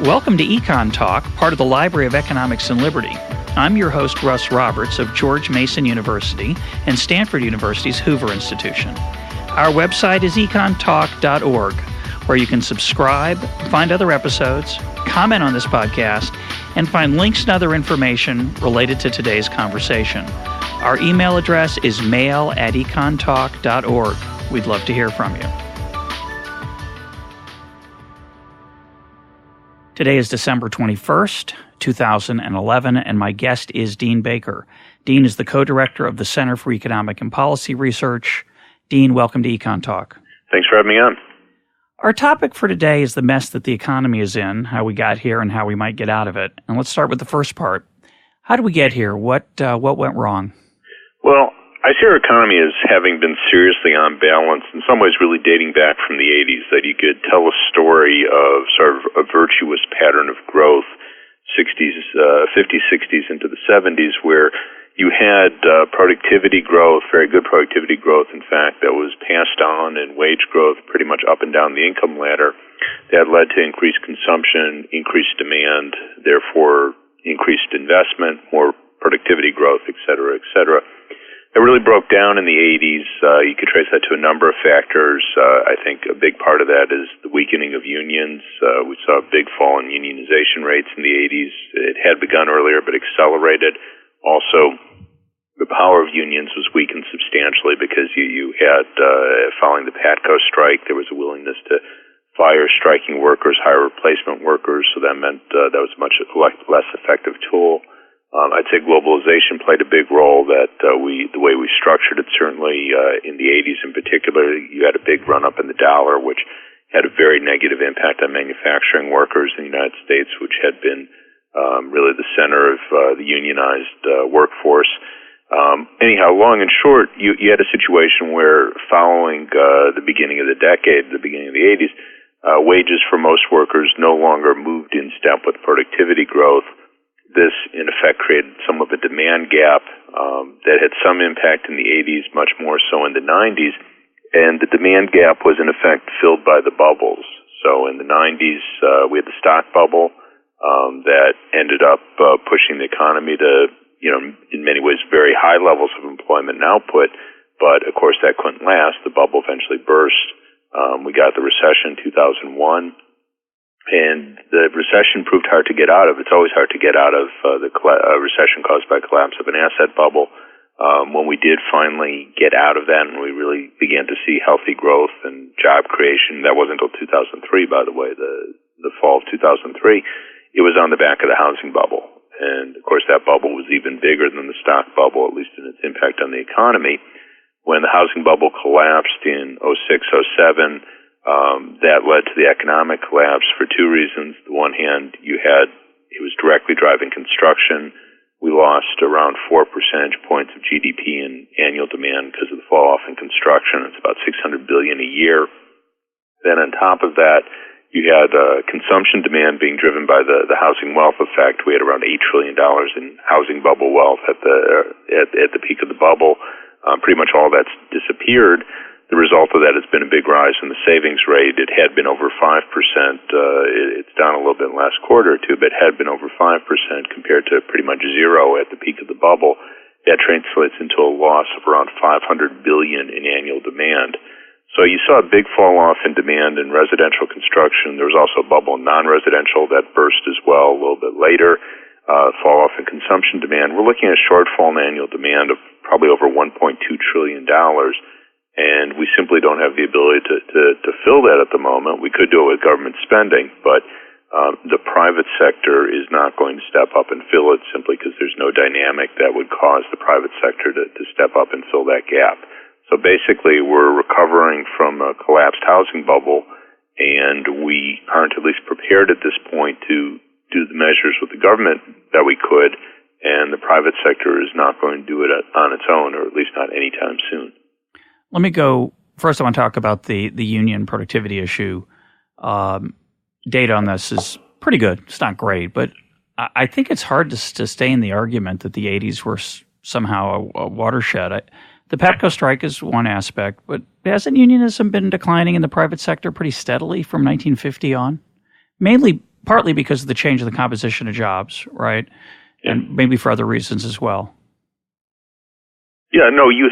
Welcome to EconTalk, part of the Library of Economics and Liberty. I'm your host, Russ Roberts of George Mason University and Stanford University's Hoover Institution. Our website is econtalk.org, where you can subscribe, find other episodes, comment on this podcast, and find links and other information related to today's conversation. Our email address is mail@econtalk.org. We'd love to hear from you. Today is December 21st, 2011, and my guest is Dean Baker. Dean is the co-director of the Center for Economic and Policy Research. Dean, welcome to EconTalk. Thanks for having me on. Our topic for today is the mess that the economy is in, how we got here and how we might get out of it. And let's start with the first part. How did we get here? What went wrong? Well, I see our economy as having been seriously unbalanced, in some ways really dating back from the 80s, that you could tell a story of sort of a virtuous pattern of growth, 50s, 60s into the 70s, where you had productivity growth, very good productivity growth, in fact, that was passed on, and wage growth pretty much up and down the income ladder. That led to increased consumption, increased demand, therefore increased investment, more productivity growth, et cetera, et cetera. It really broke down in the 80s. You could trace that to a number of factors. I think a big part of that is the weakening of unions. We saw a big fall in unionization rates in the 80s. It had begun earlier, but accelerated. Also, the power of unions was weakened substantially because you had, following the PATCO strike, there was a willingness to fire striking workers, hire replacement workers, so that meant that was a much less effective tool. I'd say globalization played a big role, that the way we structured it, certainly in the 80s in particular, you had a big run-up in the dollar, which had a very negative impact on manufacturing workers in the United States, which had been really the center of the unionized workforce. Anyhow, long and short, you had a situation where following the beginning of the decade, the beginning of the 80s, wages for most workers no longer moved in step with productivity growth. This, in effect, created some of a demand gap that had some impact in the 80s, much more so in the 90s, and the demand gap was, in effect, filled by the bubbles. So in the 90s, we had the stock bubble that ended up pushing the economy to, in many ways, very high levels of employment and output, but, of course, that couldn't last. The bubble eventually burst. We got the recession in 2001. And the recession proved hard to get out of. It's always hard to get out of the recession caused by collapse of an asset bubble. When we did finally get out of that and we really began to see healthy growth and job creation, that wasn't until 2003, by the way, the fall of 2003, it was on the back of the housing bubble. And, of course, that bubble was even bigger than the stock bubble, at least in its impact on the economy. When the housing bubble collapsed in 06, 07, that led to the economic collapse for two reasons. On the one hand, it was directly driving construction. We lost around 4 percentage points of GDP in annual demand because of the fall off in construction. It's about $600 billion a year. Then on top of that, you had consumption demand being driven by the housing wealth effect. We had around $8 trillion in housing bubble wealth at the peak of the bubble. Pretty much all that's disappeared. The result of that has been a big rise in the savings rate. It had been over 5%. It's down a little bit last quarter or two, but it had been over 5% compared to pretty much zero at the peak of the bubble. That translates into a loss of around $500 billion in annual demand. So you saw a big fall off in demand in residential construction. There was also a bubble in non-residential that burst as well a little bit later. Fall off in consumption demand. We're looking at a shortfall in annual demand of probably over $1.2 trillion. And we simply don't have the ability to fill that at the moment. We could do it with government spending, but the private sector is not going to step up and fill it simply because there's no dynamic that would cause the private sector to step up and fill that gap. So basically, we're recovering from a collapsed housing bubble, and we aren't at least prepared at this point to do the measures with the government that we could, and the private sector is not going to do it on its own, or at least not anytime soon. Let me go first. I want to talk about the union productivity issue. Data on this is pretty good. It's not great, but I think it's hard to stay in the argument that the 80s were somehow a watershed. The PATCO strike is one aspect, but hasn't unionism been declining in the private sector pretty steadily from 1950 on? Mainly partly because of the change in the composition of jobs, right? Yeah. And maybe for other reasons as well. Yeah, no, you'd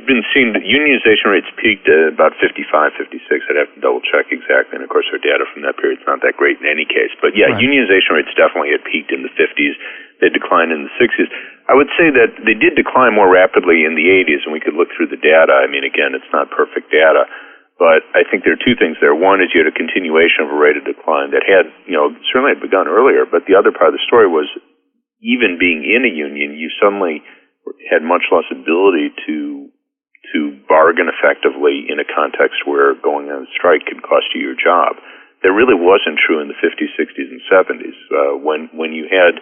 been seeing that unionization rates peaked at about 55, 56. I'd have to double check exactly. And of course, our data from that period is not that great in any case. But yeah, right. Unionization rates definitely had peaked in the 50s. They declined in the 60s. I would say that they did decline more rapidly in the 80s, and we could look through the data. I mean, again, it's not perfect data. But I think there are two things there. One is you had a continuation of a rate of decline that had, certainly had begun earlier. But the other part of the story was even being in a union, you suddenly had much less ability to bargain effectively in a context where going on strike could cost you your job. That really wasn't true in the 50s, 60s, and 70s. When you had,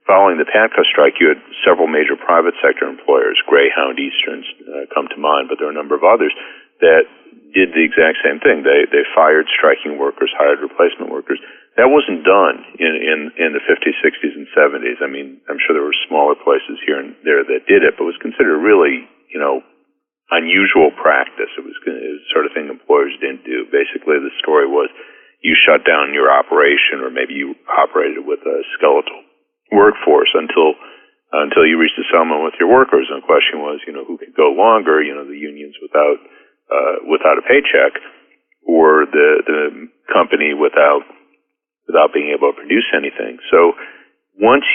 following the PATCO strike, you had several major private sector employers, Greyhound, Eastern come to mind, but there are a number of others that did the exact same thing. They fired striking workers, hired replacement workers. That wasn't done in the 50s, 60s, and 70s. I mean, I'm sure there were smaller places here and there that did it, but it was considered really, unusual practice. It was the sort of thing employers didn't do. Basically, the story was you shut down your operation, or maybe you operated with a skeletal workforce until you reached a settlement with your workers. And the question was, who could go longer? The unions without a paycheck, or the company without being able to produce anything. So once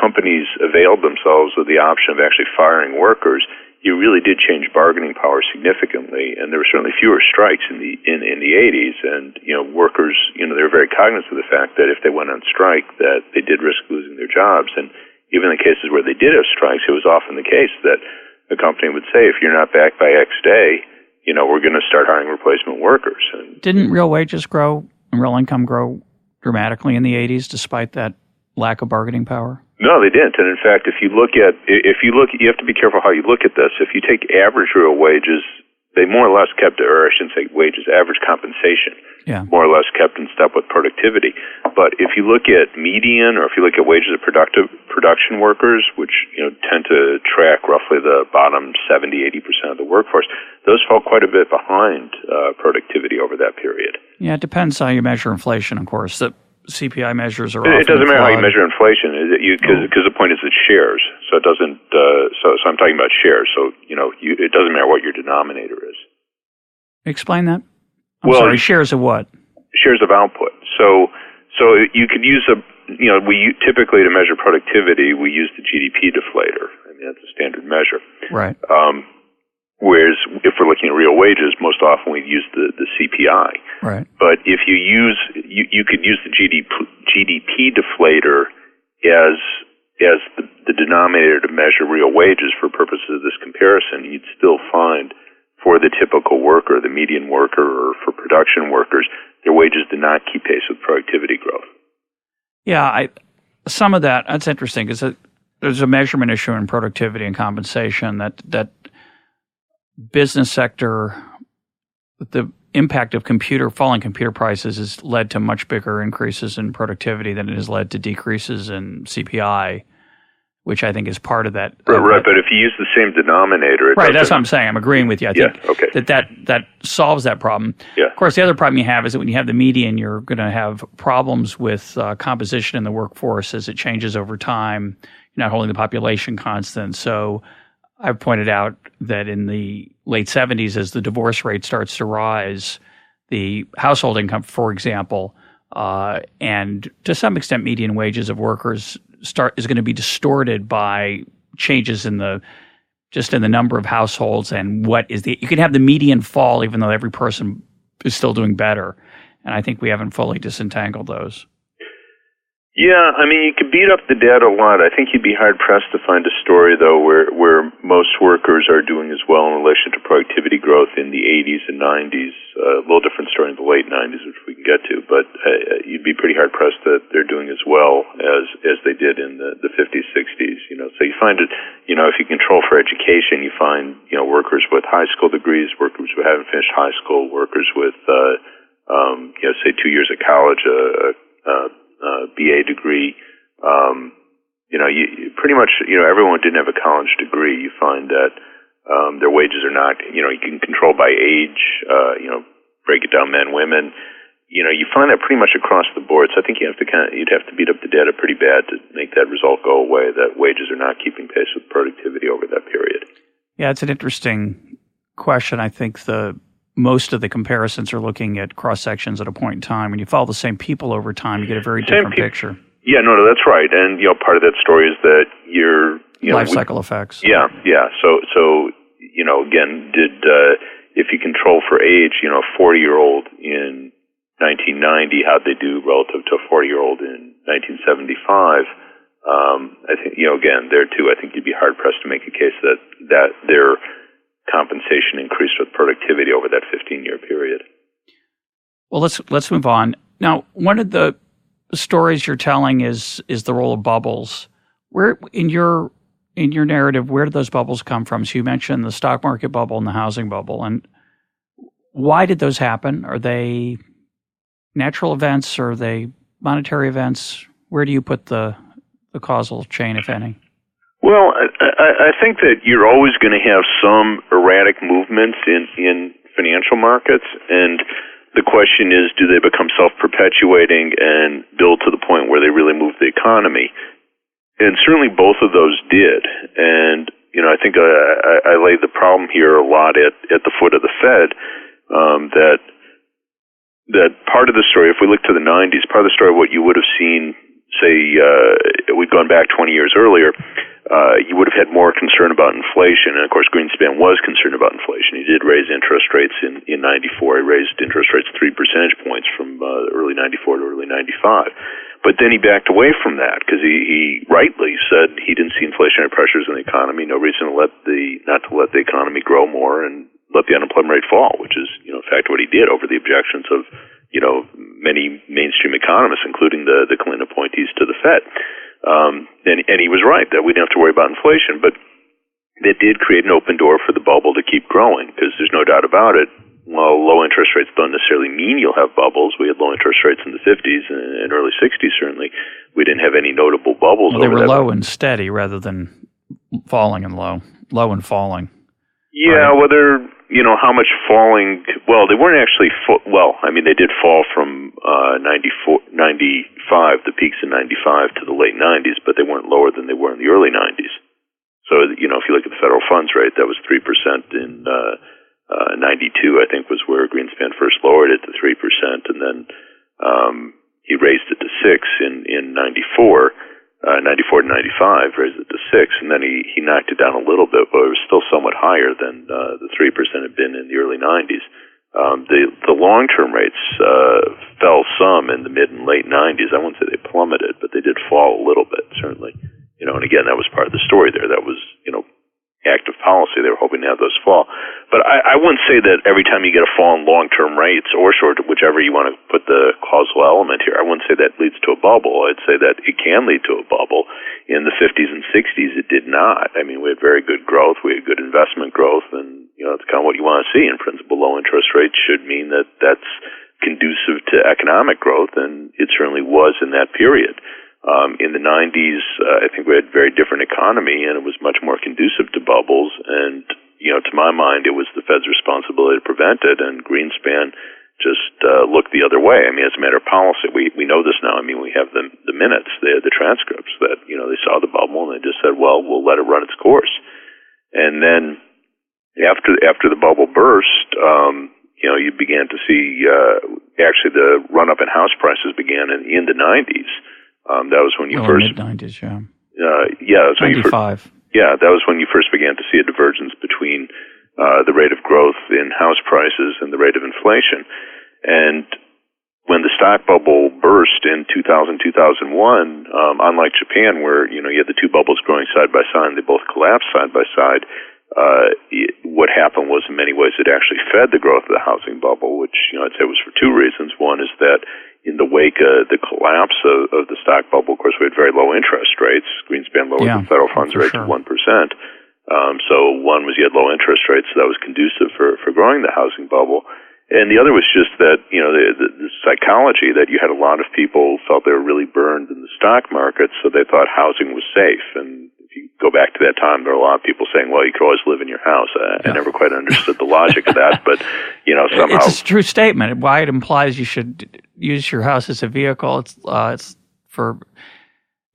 companies availed themselves of the option of actually firing workers, you really did change bargaining power significantly, and there were certainly fewer strikes in the 80s. And workers, they were very cognizant of the fact that if they went on strike, that they did risk losing their jobs. And even in the cases where they did have strikes, it was often the case that the company would say, if you're not back by X day, we're going to start hiring replacement workers. And didn't real wages grow and real income grow dramatically in the 80s, despite that lack of bargaining power? No, they didn't. And in fact, you have to be careful how you look at this. If you take average real wages, they more or less kept, or I shouldn't say wages, average compensation, more or less kept in step with productivity. But if you look at median, or if you look at wages of production workers, which tend to track roughly the bottom 70-80% of the workforce, those fell quite a bit behind productivity over that period. Yeah, it depends how you measure inflation, of course. The CPI measures are It doesn't matter how you measure inflation, because the point is it's shares. So it doesn't. So I'm talking about shares. So it doesn't matter what your denominator is. Explain that. I'm sorry. Shares of what? Shares of output. So you could use we typically, to measure productivity, we use the GDP deflator. I mean, that's a standard measure. Right. Whereas if we're looking at real wages, most often we use the CPI. Right. But if you could use the GDP deflator as the denominator to measure real wages for purposes of this comparison, you'd still find for the typical worker, the median worker, or for production workers, their wages did not keep pace with productivity growth. Yeah, some of that's interesting, because there's a measurement issue in productivity and compensation that business sector, the impact of falling computer prices has led to much bigger increases in productivity than it has led to decreases in CPI, which I think is part of that. Right, but if you use the same denominator... Right, that's what I'm saying. I'm agreeing with you. I think that solves that problem. Yeah. Of course, the other problem you have is that when you have the median, you're going to have problems with composition in the workforce as it changes over time. You're not holding the population constant. So I've pointed out that in the late 70s, as the divorce rate starts to rise, the household income, for example, and to some extent median wages of workers is going to be distorted by changes in the number of households and you can have the median fall even though every person is still doing better. And I think we haven't fully disentangled those. Yeah, I mean, you could beat up the data a lot. I think you'd be hard-pressed to find a story, though, where most workers are doing as well in relation to productivity growth in the 80s and 90s. A little different story in the late 90s, which we can get to, but you'd be pretty hard-pressed that they're doing as well as they did in the 50s, 60s. So you find it, if you control for education, you find, workers with high school degrees, workers who haven't finished high school, workers with, say 2 years of college, BA degree, you pretty much, everyone who didn't have a college degree, you find that their wages are not, you can control by age, break it down men, women. you find that pretty much across the board. So I think you'd have to beat up the data pretty bad to make that result go away, that wages are not keeping pace with productivity over that period. Yeah, it's an interesting question. I think most of the comparisons are looking at cross-sections at a point in time. When you follow the same people over time, you get a very different picture. Yeah, no, that's right. And, part of that story is that life cycle effects. Yeah. So again, if you control for age, a 40-year-old in 1990, how'd they do relative to a 40-year-old in 1975? I think, again, there too, I think you'd be hard-pressed to make a case that their compensation increased with productivity over that 15-year period. Well, let's move on. Now, one of the stories you're telling is the role of bubbles. Where in your narrative, where did those bubbles come from? So you mentioned the stock market bubble and the housing bubble, and why did those happen? Are they natural events? Or are they monetary events? Where do you put the causal chain, if any? Well, I think that you're always going to have some erratic movements in financial markets, and the question is, do they become self-perpetuating and build to the point where they really move the economy? And certainly both of those did. And, I think I lay the problem here a lot at the foot of the Fed, that part of the story, if we look to the 90s, part of the story, what you would have seen, say, we'd gone back 20 years earlier, you would have had more concern about inflation. And, of course, Greenspan was concerned about inflation. He did raise interest rates in 94. He raised interest rates 3 percentage points from early 94 to early 95. But then he backed away from that because he rightly said he didn't see inflationary pressures in the economy, no reason not to let the economy grow more and let the unemployment rate fall, which is, in fact, what he did over the objections of, many mainstream economists, including the Clinton appointees to the Fed. And he was right that we didn't have to worry about inflation, but that did create an open door for the bubble to keep growing, because there's no doubt about it. Well, low interest rates don't necessarily mean you'll have bubbles. We had low interest rates in the 50s and early 60s, certainly. We didn't have any notable bubbles. Well, they were low and steady rather than falling and low and falling. Yeah, right? Whether, how much falling, well, they weren't actually, they did fall from 95, the peaks in 95 to the late 90s, but they weren't lower than they were in the early 90s. So, if you look at the federal funds rate, that was 3% in 92, I think, was where Greenspan first lowered it to 3%, and then he raised it to 6 in 94 to 95, raised it to 6, and then he knocked it down a little bit, but it was still somewhat higher than the 3% had been in the early 90s. The long-term rates fell some in the mid and late 90s. I wouldn't say they plummeted, but they did fall a little bit, certainly. And again, that was part of the story there. That was, active policy. They were hoping to have those fall. But I wouldn't say that every time you get a fall in long-term rates or short, whichever you want to put the causal element here, I wouldn't say that leads to a bubble. I'd say that it can lead to a bubble. In the 50s and 60s, it did not. We had very good growth. We had good investment growth, and, it's kind of what you want to see. In principle, low interest rates should mean that that's conducive to economic growth, and it certainly was in that period. In the 90s, I think we had a very different economy, and it was much more conducive to bubbles. And, to my mind, it was the Fed's responsibility to prevent it, and Greenspan just looked the other way. As a matter of policy, we know this now. We have the minutes, the transcripts that, they saw the bubble, and they just said, well, we'll let it run its course. And then after the bubble burst, you began to see actually the run-up in house prices began in the 90s. That was when you first mid-90s, yeah. That was when 95. That was when you first began to see a divergence between the rate of growth in house prices and the rate of inflation. And when the stock bubble burst in 2000, 2001, unlike Japan, where you had the two bubbles growing side by side and they both collapsed side by side, what happened was, in many ways, it actually fed the growth of the housing bubble, which I'd say was for two reasons. One is that in the wake of the collapse of the stock bubble, of course, we had very low interest rates. Greenspan lowered the federal funds rate to 1%. So one was you had low interest rates, so that was conducive for growing the housing bubble. And the other was just that, the psychology that you had a lot of people felt they were really burned in the stock market, so they thought housing was safe. And if you go back to that time, there were a lot of people saying, well, you could always live in your house. I never quite understood the logic of that, but, somehow... It's a true statement. Why it implies you should use your house as a vehicle.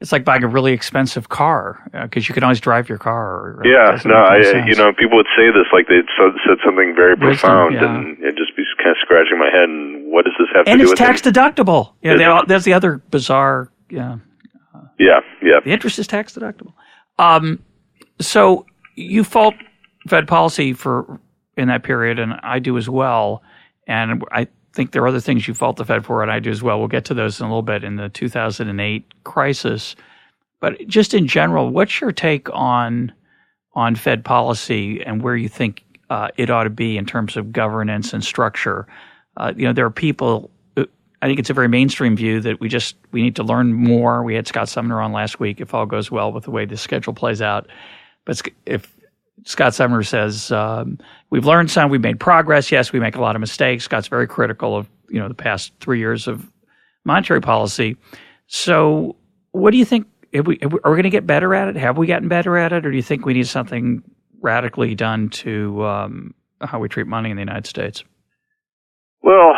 It's like buying a really expensive car because you can always drive your car. Yeah, no, people would say this like they said something very profound, and it'd just be kind of scratching my head. And what does this have to do with it? And it's tax deductible. Yeah, there's the other bizarre. Yeah. Yeah. The interest is tax deductible. So you fault Fed policy in that period, and I do as well. And I think there are other things you fault the Fed for, and I do as well. We'll get to those in a little bit in the 2008 crisis. But just in general, what's your take on Fed policy and where you think it ought to be in terms of governance and structure? There are people. I think it's a very mainstream view that we need to learn more. We had Scott Sumner on last week. If all goes well with the way the schedule plays out, but if Scott Sumner says we've learned some, we've made progress. Yes, we make a lot of mistakes. Scott's very critical of the past 3 years of monetary policy. So, what do you think? Are we going to get better at it? Have we gotten better at it, or do you think we need something radically done to how we treat money in the United States? Well,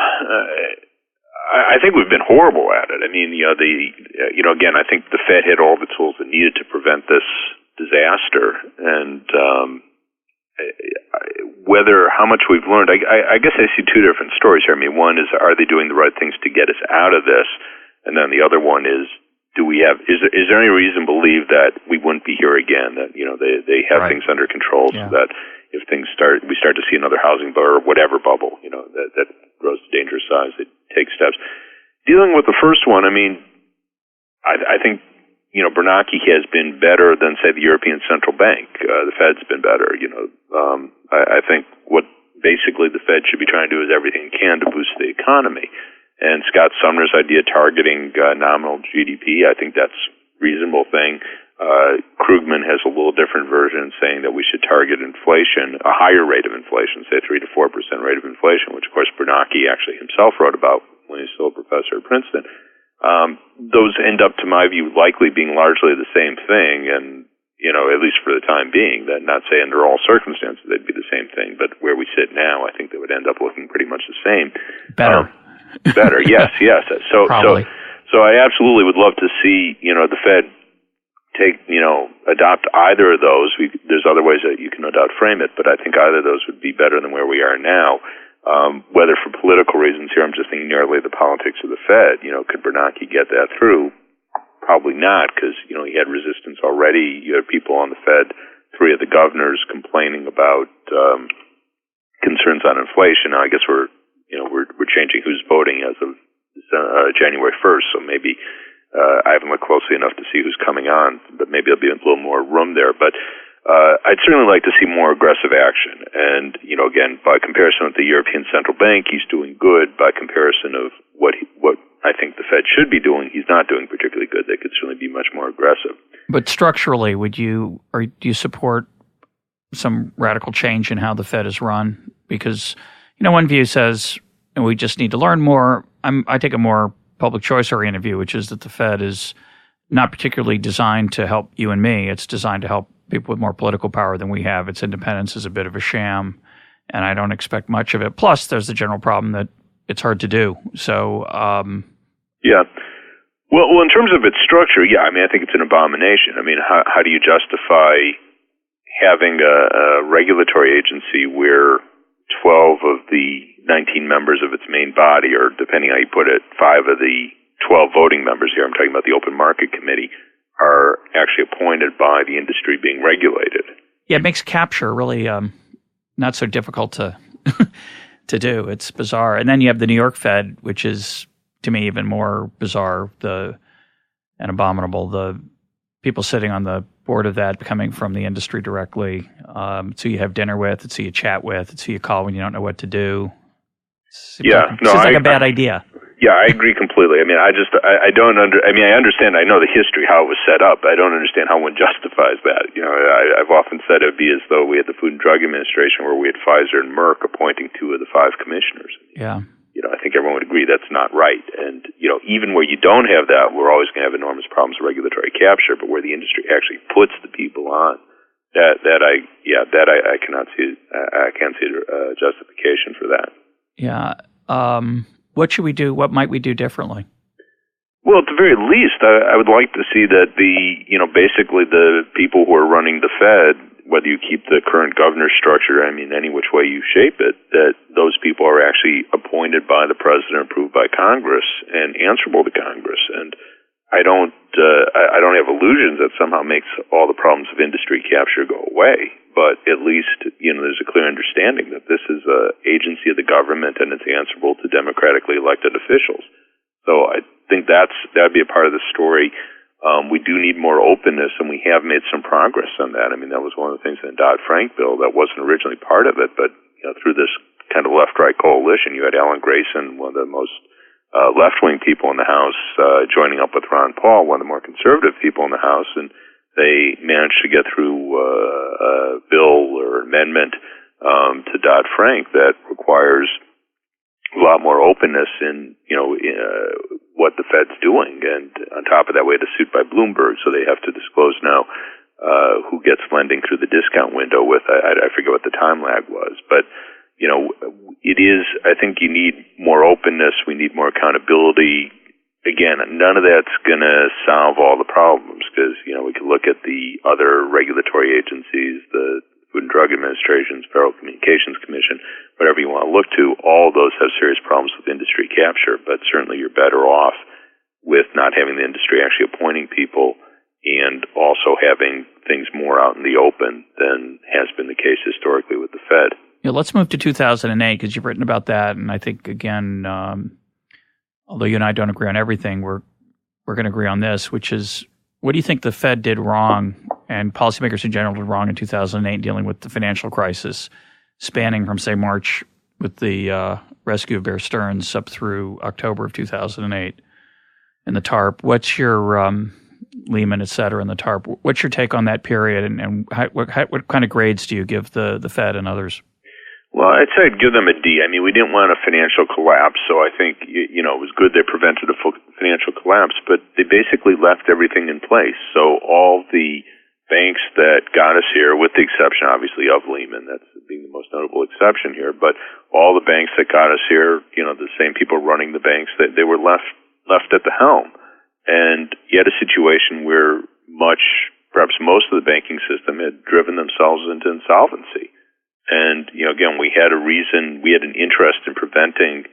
I think we've been horrible at it. I mean, again, I think the Fed had all the tools it needed to prevent this disaster, and how much we've learned, I guess I see two different stories here. I mean, one is, are they doing the right things to get us out of this? And then the other one is, is there any reason to believe that we wouldn't be here again? That they have things under control, so that if we start to see another housing bubble or whatever bubble, that grows to dangerous size, they take steps. Dealing with the first one, I mean, I think Bernanke has been better than, say, the European Central Bank. The Fed's been better. I think what basically the Fed should be trying to do is everything it can to boost the economy. And Scott Sumner's idea targeting nominal GDP, I think that's a reasonable thing. Krugman has a little different version saying that we should target inflation, a higher rate of inflation, say 3 to 4% rate of inflation, which of course Bernanke actually himself wrote about when he was still a professor at Princeton. Those end up, to my view, likely being largely the same thing, and at least for the time being. That not say under all circumstances they'd be the same thing, but where we sit now, I think they would end up looking pretty much the same. Better, yes. So I absolutely would love to see the Fed adopt either of those. There's other ways that you can no doubt frame it, but I think either of those would be better than where we are now. Whether for political reasons here, I'm just thinking narrowly the politics of the Fed. Could Bernanke get that through? Probably not, because he had resistance already. You had people on the Fed, 3 of the governors, complaining about concerns on inflation. Now, I guess we're changing who's voting as of January 1st, so maybe I haven't looked closely enough to see who's coming on, but maybe there'll be a little more room there. But I'd certainly like to see more aggressive action. And, again, by comparison with the European Central Bank, he's doing good. By comparison of what I think the Fed should be doing, he's not doing particularly good. They could certainly be much more aggressive. But structurally, do you support some radical change in how the Fed is run? Because, one view says, we just need to learn more. I take a more public choice-oriented view, which is that the Fed is not particularly designed to help you and me. It's designed to help people with more political power than we have. Its independence is a bit of a sham, and I don't expect much of it. Plus, there's the general problem that it's hard to do. So, yeah. Well, in terms of its structure, I mean, I think it's an abomination. I mean, how do you justify having a regulatory agency where 12 of the 19 members of its main body, or depending how you put it, 5 of the 12 voting members here, I'm talking about the Open Market Committee, are actually appointed by the industry being regulated? Yeah, it makes capture really not so difficult to to do. It's bizarre. And then you have the New York Fed, which is, to me, even more bizarre and abominable. The people sitting on the board of that coming from the industry directly. It's who you have dinner with. It's who you chat with. It's who you call when you don't know what to do. Seems like a bad idea. Yeah, I agree completely. I mean, I understand. I know the history, how it was set up. I don't understand how one justifies that. I've often said it would be as though we had the Food and Drug Administration where we had Pfizer and Merck appointing 2 of the 5 commissioners. Yeah. I think everyone would agree that's not right. And, even where you don't have that, we're always going to have enormous problems with regulatory capture, but where the industry actually puts the people on, I cannot see, I can't see a justification for that. Yeah. What should we do? What might we do differently? Well, at the very least, I would like to see that basically the people who are running the Fed, whether you keep the current governor structure, any which way you shape it, that those people are actually appointed by the president, approved by Congress, and answerable to Congress. And I don't have illusions that somehow makes all the problems of industry capture go away. But at least, there's a clear understanding that this is an agency of the government and it's answerable to democratically elected officials. So I think that'd be a part of the story. We do need more openness, and we have made some progress on that. That was one of the things in the Dodd-Frank bill that wasn't originally part of it, but through this kind of left-right coalition, you had Alan Grayson, one of the most left-wing people in the House, joining up with Ron Paul, one of the more conservative people in the House, and they managed to get through a bill or amendment to Dodd-Frank that requires a lot more openness in what the Fed's doing, and on top of that, we had a suit by Bloomberg, so they have to disclose now who gets lending through the discount window with I forget what the time lag was, but it is. I think you need more openness. We need more accountability. Again, none of that's going to solve all the problems because we could look at the other regulatory agencies, the Food and Drug Administration, Federal Communications Commission, whatever you want to look to, all those have serious problems with industry capture, but certainly you're better off with not having the industry actually appointing people and also having things more out in the open than has been the case historically with the Fed. Yeah, let's move to 2008 because you've written about that, and I think, again, although you and I don't agree on everything, we're going to agree on this, which is, what do you think the Fed did wrong and policymakers in general did wrong in 2008 dealing with the financial crisis, spanning from, say, March with the rescue of Bear Stearns up through October of 2008 and the TARP? What's your Lehman, et cetera, and the TARP? What's your take on that period, and what kind of grades do you give the Fed and others? Well, I'd say I'd give them a D. We didn't want a financial collapse, so I think, it was good they prevented a full financial collapse, but they basically left everything in place. So all the banks that got us here, with the exception, obviously, of Lehman, that's being the most notable exception here, but all the banks that got us here, the same people running the banks, they were left at the helm. And you had a situation where perhaps most of the banking system had driven themselves into insolvency. And, again, we had an interest in preventing,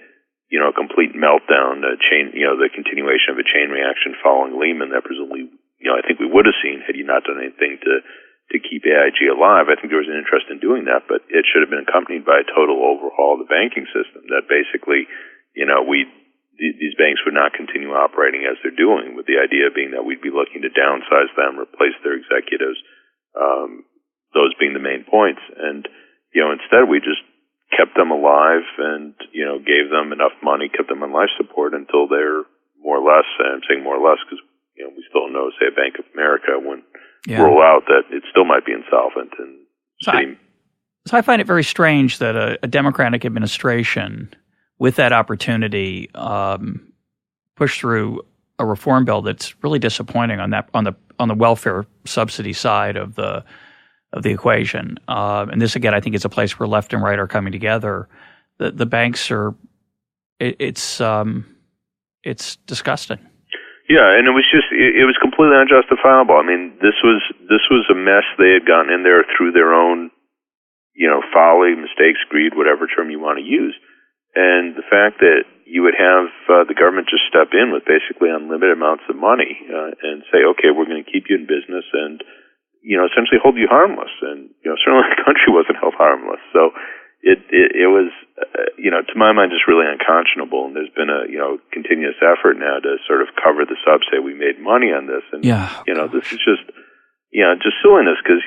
a complete meltdown, the continuation of a chain reaction following Lehman that presumably, I think we would have seen had you not done anything to keep AIG alive. I think there was an interest in doing that, but it should have been accompanied by a total overhaul of the banking system that basically, these banks would not continue operating as they're doing, with the idea being that we'd be looking to downsize them, replace their executives, those being the main points. And, instead we just kept them alive and, gave them enough money, kept them on life support until they're more or less, and I'm saying more or less because, we still know, say, a Bank of America wouldn't roll out that it still might be insolvent. And so I find it very strange that a Democratic administration with that opportunity pushed through a reform bill that's really disappointing on the welfare subsidy side of the equation. And this, again, I think is a place where left and right are coming together. The banks are, it's disgusting. Yeah, and it was completely unjustifiable. This was a mess they had gotten in there through their own, folly, mistakes, greed, whatever term you want to use. And the fact that you would have the government just step in with basically unlimited amounts of money and say, okay, we're going to keep you in business and, essentially hold you harmless. And, certainly the country wasn't held harmless. So it was, to my mind, just really unconscionable. And there's been a, continuous effort now to sort of cover this up, say we made money on this. And, this is just, just silliness because,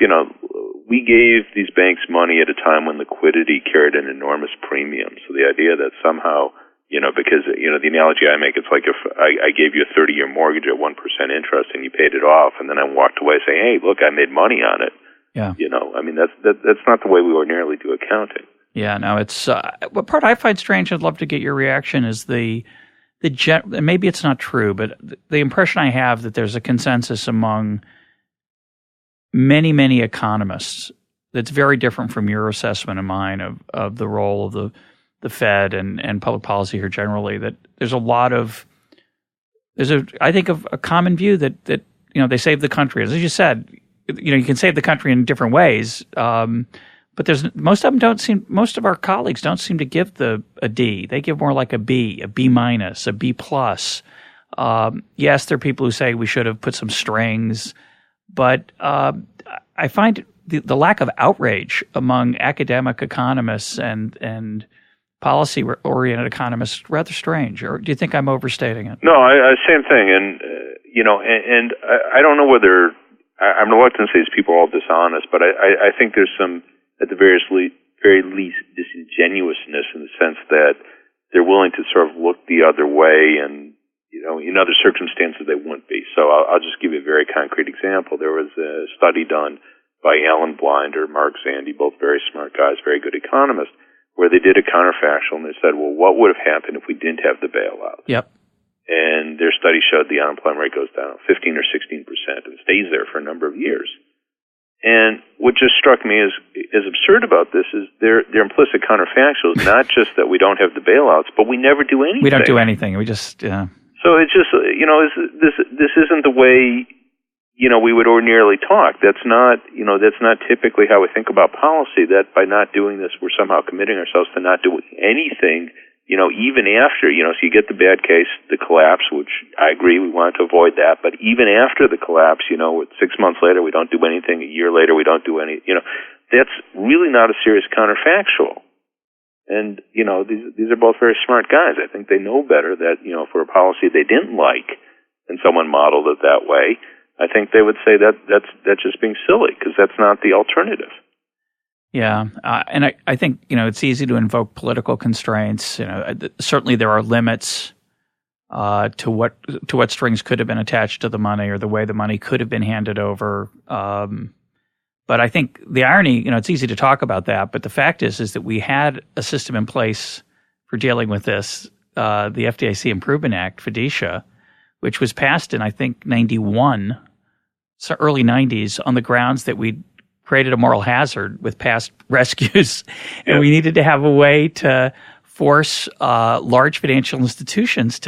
we gave these banks money at a time when liquidity carried an enormous premium. So the idea that somehow, because, the analogy I make, it's like if I gave you a 30-year mortgage at 1% interest and you paid it off, and then I walked away saying, hey, look, I made money on it. Yeah. That's not the way we ordinarily do accounting. Yeah, no, it's what part I find strange, I'd love to get your reaction, is maybe it's not true, but the impression I have that there's a consensus among many, many economists that's very different from your assessment and mine of the role of the Fed and public policy here generally, that there's I think of a common view that they save the country. As you said, you can save the country in different ways, but most of our colleagues don't seem to give a D. They give more like a B minus, a B plus. Yes, there are people who say we should have put some strings, but I find the lack of outrage among academic economists and policy-oriented economists rather strange. Or do you think I'm overstating it? No, same thing. And and I don't know whether I'm reluctant to say these people are all dishonest, but I think there's some, at the very least, disingenuousness in the sense that they're willing to sort of look the other way, and in other circumstances they wouldn't be. So I'll just give you a very concrete example. There was a study done by Alan Blinder, Mark Zandi, both very smart guys, very good economists, where they did a counterfactual, and they said, well, what would have happened if we didn't have the bailout? Yep. And their study showed the unemployment rate goes down 15 or 16% and stays there for a number of years. And what just struck me as absurd about this is their implicit counterfactual is not just that we don't have the bailouts, but we never do anything. We don't do anything. We just, So it's just, this isn't the way, we would ordinarily talk. That's not typically how we think about policy, that by not doing this, we're somehow committing ourselves to not doing anything, even after, so you get the bad case, the collapse, which I agree we want to avoid that, but even after the collapse, 6 months later, we don't do anything, a year later, we don't do any, that's really not a serious counterfactual. And, these are both very smart guys. I think they know better that, for a policy they didn't like and someone modeled it that way, I think they would say that's just being silly, because that's not the alternative. Yeah, and I think it's easy to invoke political constraints. Certainly there are limits to what strings could have been attached to the money or the way the money could have been handed over. But I think the irony, it's easy to talk about that, but the fact is that we had a system in place for dealing with this, the FDIC Improvement Act, FDIC, which was passed in, I think, 91, so early 90s, on the grounds that we created a moral hazard with past rescues, and we needed to have a way to force large financial institutions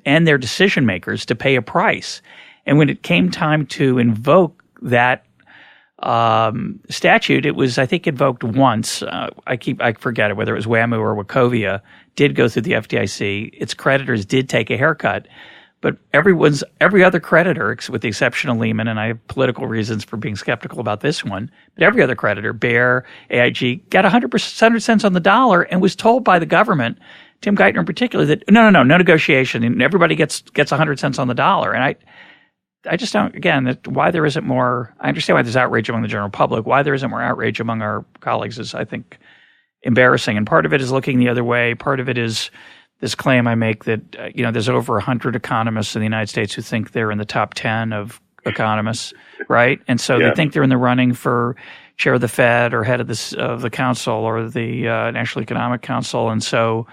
and their decision makers to pay a price. And when it came time to invoke that statute, it was, I think, invoked once. I forget it, whether it was WAMU or Wachovia, did go through the FDIC. Its creditors did take a haircut. But every other creditor, with the exception of Lehman, and I have political reasons for being skeptical about this one, but every other creditor, Bear, AIG, got 100 cents on the dollar and was told by the government, Tim Geithner in particular, that no negotiation, and everybody gets 100 cents on the dollar. And I just don't, again, why there isn't more, I understand why there's outrage among the general public. Why there isn't more outrage among our colleagues is, I think, embarrassing. And part of it is looking the other way. Part of it is this claim I make that, there's over 100 economists in the United States who think they're in the top 10 of economists, right? And so they think they're in the running for chair of the Fed or head of the council or the National Economic Council. And so,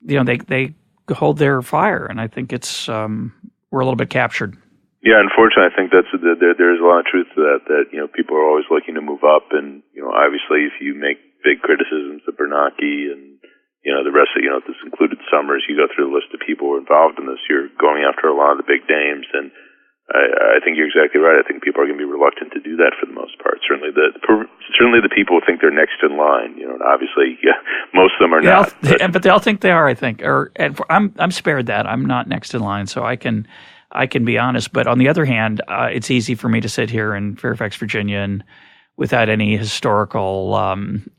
they hold their fire. And I think it's, we're a little bit captured. Yeah, unfortunately, I think there's a lot of truth to that people are always looking to move up. And, obviously, if you make big criticisms of Bernanke and, the rest of, this included Summers, you go through the list of people who are involved in this, you're going after a lot of the big names. And I think you're exactly right. I think people are going to be reluctant to do that for the most part. Certainly the people who think they're next in line, and obviously, most of them are not. But they all think they are, I think. I'm spared that. I'm not next in line, so I can be honest. But on the other hand, it's easy for me to sit here in Fairfax, Virginia, and without any historical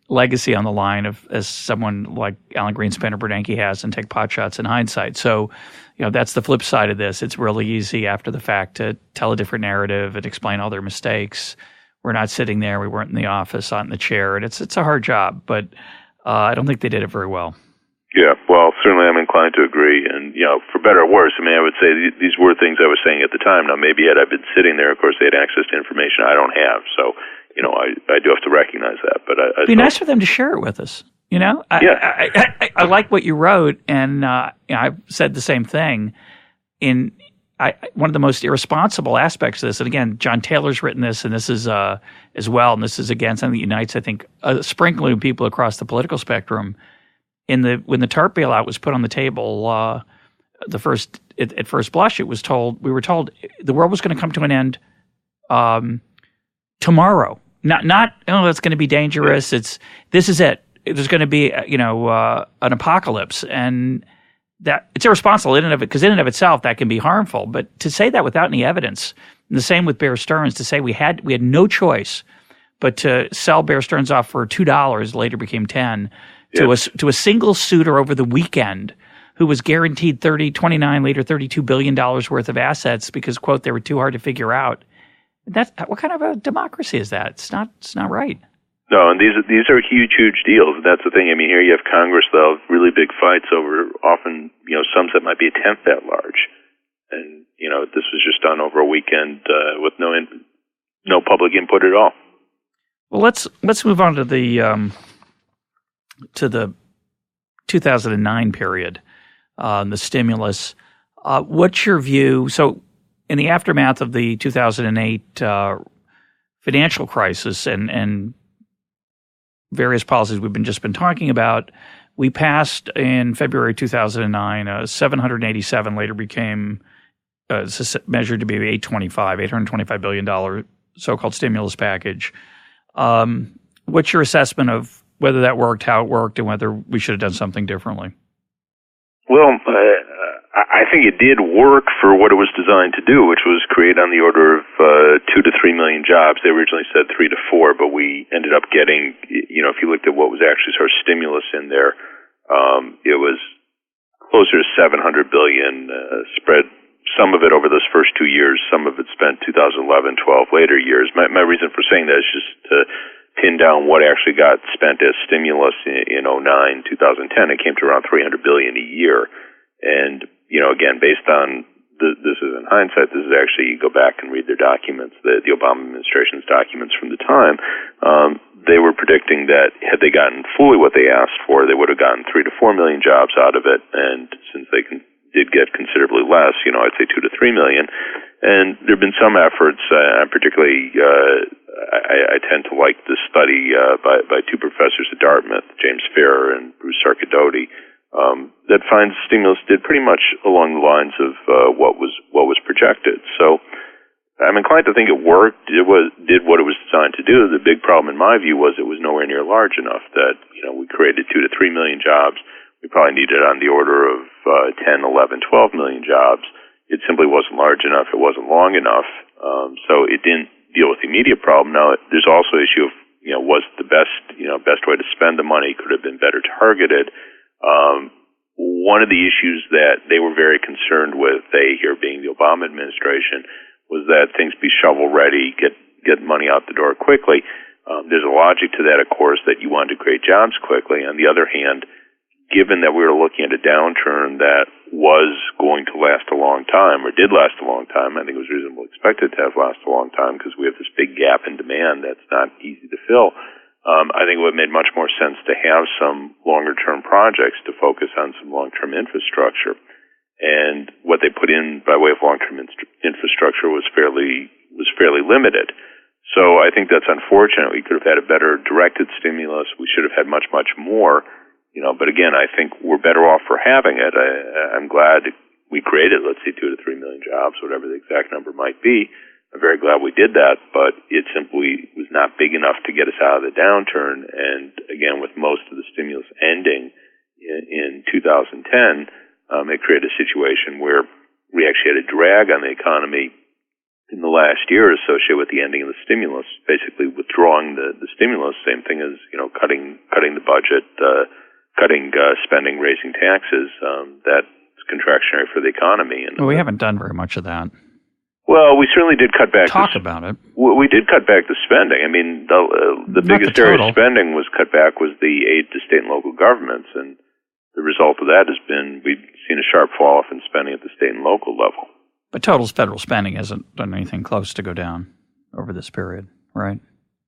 legacy on the line as someone like Alan Greenspan or Bernanke has, and take pot shots in hindsight. So, that's the flip side of this. It's really easy after the fact to tell a different narrative and explain all their mistakes. We're not sitting there. We weren't in the office, not in the chair. And it's a hard job, but I don't think they did it very well. Yeah, well, certainly I'm inclined to agree. And, for better or worse, I would say these were things I was saying at the time. Now, maybe had I been sitting there, of course, they had access to information I don't have. So, I do have to recognize that. But it'd be nice for them to share it with us. I like what you wrote, and I've said the same thing. One of the most irresponsible aspects of this, and again, John Taylor's written this, and this is as well, and this is again something that unites, I think, a sprinkling of people across the political spectrum, when the TARP bailout was put on the table, at first blush, we were told the world was going to come to an end tomorrow. Not it's going to be dangerous. This is it. There's going to be an apocalypse, and that it's irresponsible in and of it, because in and of itself that can be harmful. But to say that without any evidence, and the same with Bear Stearns, to say we had no choice but to sell Bear Stearns off for $2, later became $10, to a single suitor over the weekend who was guaranteed $29, later $32 billion worth of assets because, quote, they were too hard to figure out. What kind of a democracy is that? It's not right. No, and these are huge deals. That's the thing. I mean, here you have Congress, they'll have really big fights over often, sums that might be a tenth that large. And, this was just done over a weekend with no public input at all. Well, let's move on to the 2009 period, the stimulus. What's your view? So, in the aftermath of the 2008 financial crisis and various policies we've just been talking about, we passed in February 2009 787, later became measured to be $825 billion so-called stimulus package. What's your assessment of whether that worked, how it worked, and whether we should have done something differently? Well, I think it did work for what it was designed to do, which was create on the order of 2 to 3 million jobs. They originally said 3 to 4, but we ended up getting, if you looked at what was actually sort of stimulus in there, it was closer to $700 billion, spread some of it over those first 2 years, some of it spent 2011, 12 later years. My reason for saying that is just to pin down what actually got spent as stimulus in 2009, 2010. It came to around $300 billion a year. And, again, based on this is in hindsight, this is actually, you go back and read their documents, the Obama administration's documents from the time, they were predicting that had they gotten fully what they asked for, they would have gotten 3 to 4 million jobs out of it. And since they did get considerably less, I'd say 2 to 3 million. And there have been some efforts, particularly, I tend to like this study by two professors at Dartmouth, James Fair and Bruce Sarkodoti, that finds stimulus did pretty much along the lines of what was projected. So I'm inclined to think it worked. It did what it was designed to do. The big problem, in my view, was it was nowhere near large enough. That we created 2 to 3 million jobs. We probably needed on the order of 10, 11, 12 million jobs. It simply wasn't large enough. It wasn't long enough. So it didn't deal with the immediate problem. Now, there's also the issue of, was the best way to spend the money? Could have been better targeted. One of the issues that they were very concerned with, they here being the Obama administration, was that things be shovel ready, get money out the door quickly. There's a logic to that, of course, that you wanted to create jobs quickly. On the other hand, given that we were looking at a downturn that was going to last a long time, or did last a long time, I think it was reasonable to expect it to have lasted a long time because we have this big gap in demand that's not easy to fill. I think it would have made much more sense to have some longer-term projects to focus on some long-term infrastructure. And what they put in by way of long-term infrastructure was fairly limited. So I think that's unfortunate. We could have had a better directed stimulus. We should have had much more. But again, I think we're better off for having it. I'm glad we created, let's say, 2 to 3 million jobs, whatever the exact number might be. I'm very glad we did that, but it simply was not big enough to get us out of the downturn. And again, with most of the stimulus ending in 2010, it created a situation where we actually had a drag on the economy in the last year associated with the ending of the stimulus, basically withdrawing the stimulus, same thing as, cutting the budget, cutting spending, raising taxes. That's contractionary for the economy. And we haven't done very much of that. Well, we certainly did cut back. Talk about it. We did cut back the spending. I mean, the biggest area of spending was cut back was the aid to state and local governments, and the result of that has been we've seen a sharp fall off in spending at the state and local level. But total federal spending hasn't done anything close to go down over this period, right?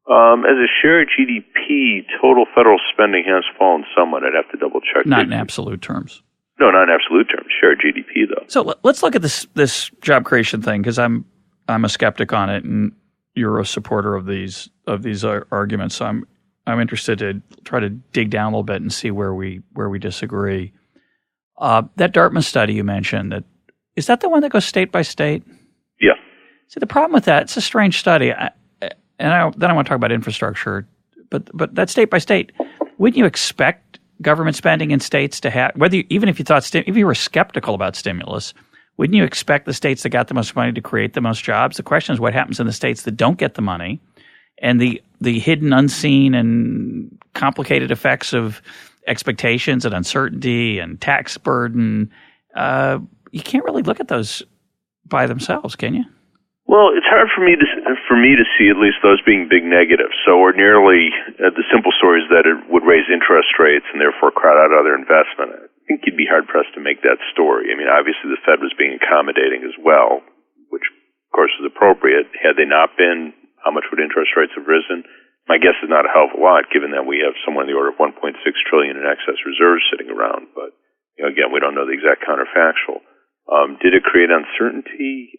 As a share of GDP, total federal spending has fallen somewhat. I'd have to double check. Not in absolute terms. No, not in absolute terms. Share of GDP, though. So let's look at this job creation thing, because I'm a skeptic on it, and you're a supporter of these arguments. So I'm interested to try to dig down a little bit and see where we disagree. That Dartmouth study you mentioned, is that the one that goes state by state? Yeah. See, the problem with that, it's a strange study. Then I want to talk about infrastructure, but that state by state, wouldn't you expect government spending in states to have, even if you were skeptical about stimulus, wouldn't you expect the states that got the most money to create the most jobs? The question is what happens in the states that don't get the money, and the hidden, unseen, and complicated effects of expectations and uncertainty and tax burden. You can't really look at those by themselves, can you? Well, it's hard for me to see at least those being big negatives. So ordinarily, the simple story is that it would raise interest rates and therefore crowd out other investment. I think you'd be hard-pressed to make that story. I mean, obviously the Fed was being accommodating as well, which of course is appropriate. Had they not been, how much would interest rates have risen? My guess is not a hell of a lot, given that we have somewhere in the order of $1.6 trillion in excess reserves sitting around. But again, we don't know the exact counterfactual. Did it create uncertainty?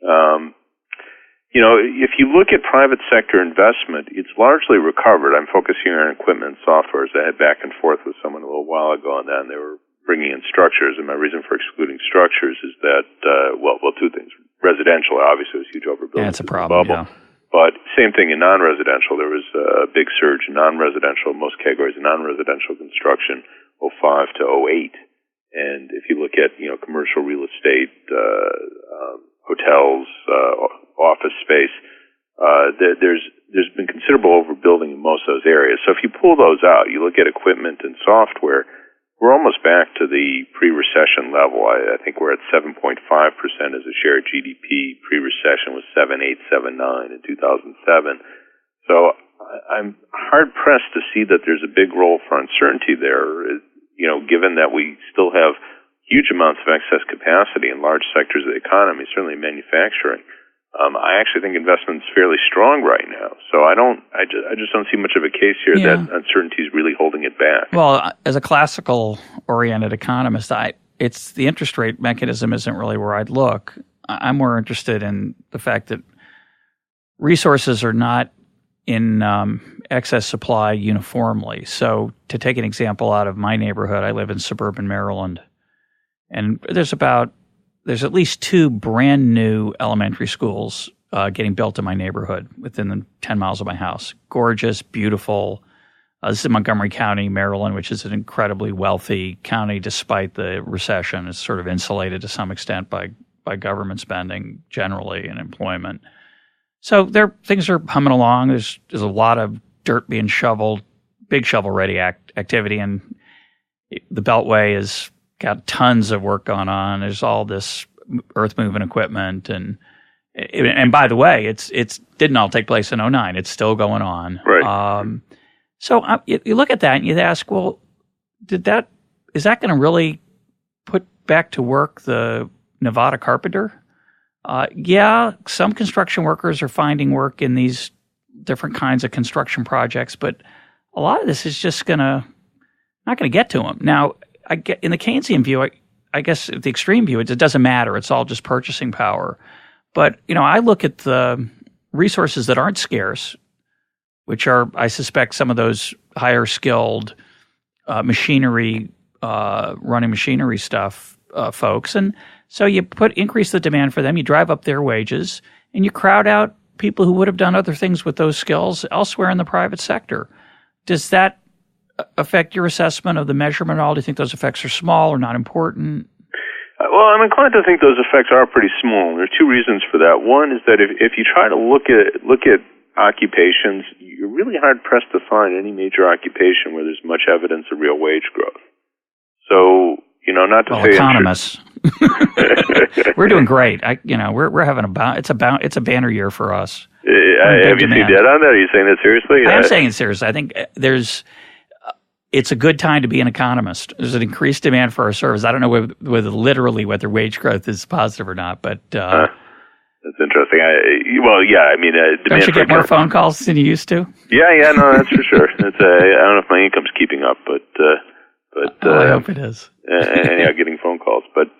If you look at private sector investment, it's largely recovered. I'm focusing on equipment and software. As I had back and forth with someone a little while ago on that, and they were bringing in structures. And my reason for excluding structures is that, two things. Residential, obviously, was huge overbuilding. Yeah, it's a problem. Bubble. Yeah. But same thing in non-residential. There was a big surge in non-residential, most categories of non-residential construction, 2005 to 2008. And if you look at, commercial real estate, hotels, office space, there's been considerable overbuilding in most of those areas. So if you pull those out, you look at equipment and software, we're almost back to the pre-recession level. I think we're at 7.5% as a share of GDP. Pre-recession was 7.8, 7.9 in 2007. So I'm hard-pressed to see that there's a big role for uncertainty there, given that we still have huge amounts of excess capacity in large sectors of the economy, certainly manufacturing. I actually think investment's fairly strong right now. So I just don't see much of a case here that uncertainty is really holding it back. Well, as a classical-oriented economist, it's the interest rate mechanism isn't really where I'd look. I'm more interested in the fact that resources are not in excess supply uniformly. So to take an example out of my neighborhood, I live in suburban Maryland, and there's at least 2 brand new elementary schools getting built in my neighborhood within the 10 miles of my house. Gorgeous, beautiful. This is Montgomery County, Maryland, which is an incredibly wealthy county despite the recession. It's sort of insulated to some extent by government spending generally and employment. So things are humming along. There's a lot of dirt being shoveled, big shovel-ready activity, and the Beltway has got tons of work going on. There's all this earth-moving equipment, and by the way, it didn't all take place in 2009. It's still going on. Right. So you look at that and you ask, well, is that going to really put back to work the Nevada carpenter? Yeah, some construction workers are finding work in these different kinds of construction projects, but a lot of this is just not going to get to them. Now, in the Keynesian view, I guess the extreme view, it doesn't matter. It's all just purchasing power. But, I look at the resources that aren't scarce, which are, I suspect, some of those higher skilled machinery, running machinery stuff folks. And so you increase the demand for them, you drive up their wages, and you crowd out people who would have done other things with those skills elsewhere in the private sector. Does that affect your assessment of the measurement at all? Do you think those effects are small or not important? Well, I'm inclined to think those effects are pretty small. There are 2 reasons for that. One is that if you try to look at occupations, you're really hard-pressed to find any major occupation where there's much evidence of real wage growth. So, not to say economists. We're doing great. We're having it's a banner year for us. Have you seen data on that? Are you saying that seriously? I am saying it seriously. I think it's a good time to be an economist. There's an increased demand for our service. I don't know whether wage growth is positive or not, but that's interesting. Don't you get more phone calls than you used to? Yeah, no, that's for sure. I don't know if my income's keeping up, but I hope it is. Anyhow, getting phone calls, but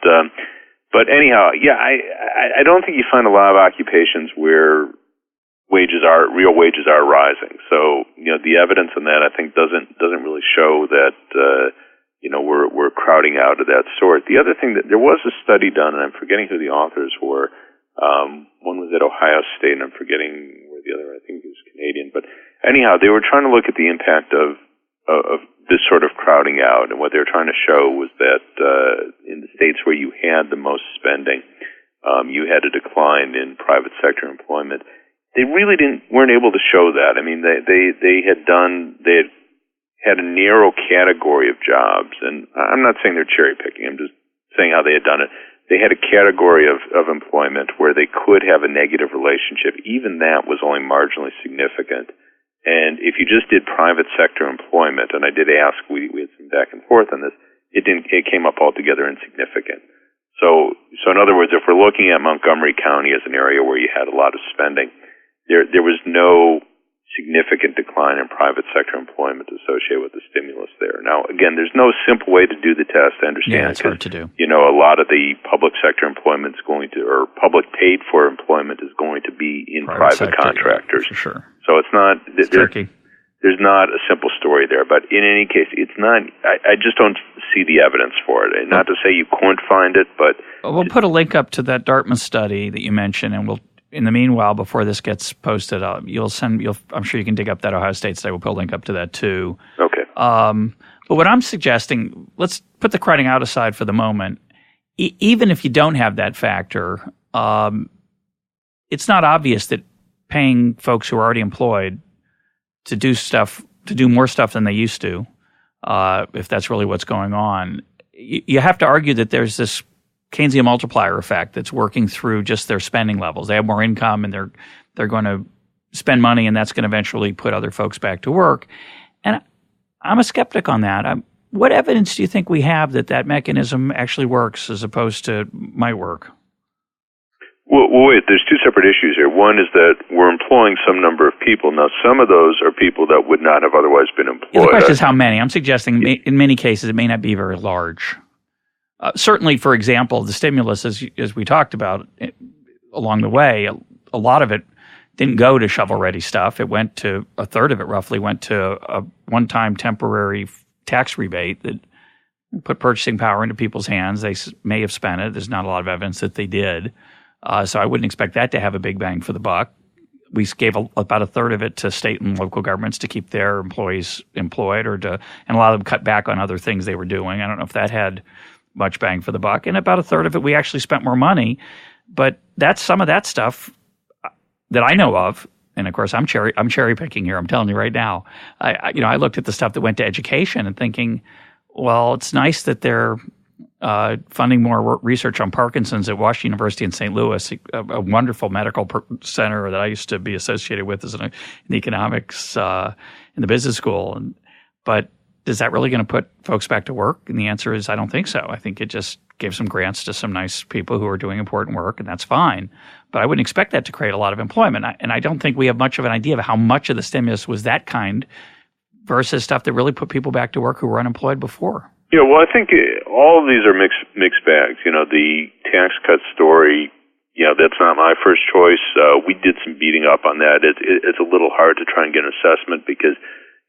anyhow, I don't think you find a lot of occupations where real wages are rising. So, the evidence in that, I think, doesn't really show that, we're crowding out of that sort. The other thing that there was a study done, and I'm forgetting who the authors were. One was at Ohio State, and I'm forgetting where the other, I think it was Canadian. But anyhow, they were trying to look at the impact of this sort of crowding out, and what they were trying to show was that in the states where you had the most spending, you had a decline in private sector employment. They really weren't able to show that. I mean, they had had a narrow category of jobs, and I'm not saying they're cherry picking. I'm just saying how they had done it. They had a category of employment where they could have a negative relationship. Even that was only marginally significant. And if you just did private sector employment, and I did ask, we had some back and forth on this, it came up altogether insignificant. So in other words, if we're looking at Montgomery County as an area where you had a lot of spending, there was no significant decline in private sector employment associated with the stimulus there. Now, again, there's no simple way to do the test. I understand. Yeah, it's hard to do. A lot of the public sector employment is going to, or public paid for employment is going to be in private contractors. For sure. So it's not. It's tricky. There's not a simple story there, but in any case, it's not. I just don't see the evidence for it. And not to say you couldn't find it, but we'll put a link up to that Dartmouth study that you mentioned, and we'll. In the meanwhile, before this gets posted, I'm sure you can dig up that Ohio State study. We'll put a link up to that too. Okay. But what I'm suggesting, let's put the crowding out aside for the moment. Even if you don't have that factor, it's not obvious that paying folks who are already employed to do more stuff than they used to, if that's really what's going on. You have to argue that there's this Keynesian Multiplier effect that's working through just their spending levels. They have more income, and they're going to spend money, and that's going to eventually put other folks back to work. And I'm a skeptic on that. What evidence do you think we have that mechanism actually works as opposed to might work? Well, wait, there's two separate issues here. One is that we're employing some number of people. Now, some of those are people that would not have otherwise been employed. Yeah, the question is how many. I'm suggesting in many cases it may not be very large. Certainly, for example, the stimulus, as we talked about along the way, a lot of it didn't go to shovel-ready stuff. It went to a third of it, roughly, went to a one-time temporary tax rebate that put purchasing power into people's hands. They may have spent it. There's not a lot of evidence that they did. So I wouldn't expect that to have a big bang for the buck. We gave about a third of it to state and local governments to keep their employees employed, and a lot of them cut back on other things they were doing. I don't know if that had much bang for the buck. And about a third of it, we actually spent more money. But that's some of that stuff that I know of. And of course, I'm cherry picking here. I'm telling you right now. I looked at the stuff that went to education and thinking, well, it's nice that they're funding more research on Parkinson's at Washington University in St. Louis, a wonderful medical center that I used to be associated with as in economics in the business school. But is that really going to put folks back to work? And the answer is I don't think so. I think it just gave some grants to some nice people who are doing important work, and that's fine. But I wouldn't expect that to create a lot of employment. And I don't think we have much of an idea of how much of the stimulus was that kind versus stuff that really put people back to work who were unemployed before. Yeah, well, I think all of these are mixed bags. The tax cut story, that's not my first choice. We did some beating up on that. It's a little hard to try and get an assessment because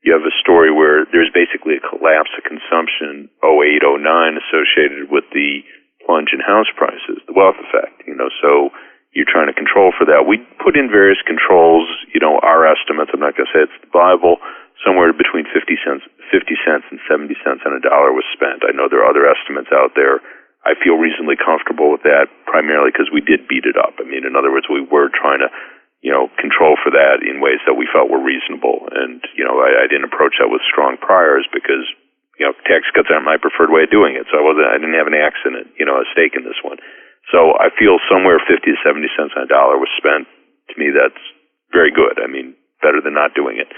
you have a story where there's basically a collapse of consumption 2008, 2009 associated with the plunge in house prices, the wealth effect, so you're trying to control for that. We put in various controls, our estimates, I'm not going to say it's the Bible, somewhere between 50 cents and 70 cents on a dollar was spent. I know there are other estimates out there. I feel reasonably comfortable with that, primarily because we did beat it up. I mean, in other words, we were trying to control for that in ways that we felt were reasonable. And, I didn't approach that with strong priors because, tax cuts aren't my preferred way of doing it. So I didn't have an axe in it, a stake in this one. So I feel somewhere 50 to 70 cents on a dollar was spent. To me, that's very good. I mean, better than not doing it.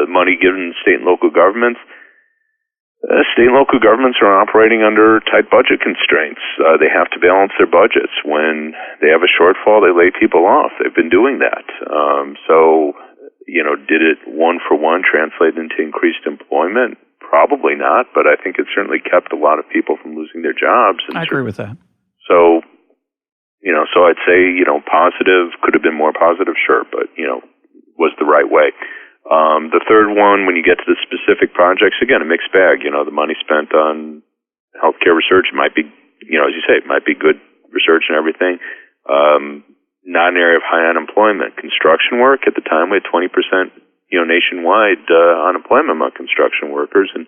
Money given state and local governments. State and local governments are operating under tight budget constraints. They have to balance their budgets. When they have a shortfall, they lay people off. They've been doing that. Did it one for one translate into increased employment? Probably not, but I think it certainly kept a lot of people from losing their jobs. I agree with that. So, So I'd say, positive, could have been more positive, sure, but, was the right way. The third one, when you get to the specific projects, again, a mixed bag. The money spent on healthcare research might be, as you say, it might be good research and everything. Not an area of high unemployment. Construction work, at the time, we had 20%, nationwide unemployment among construction workers, and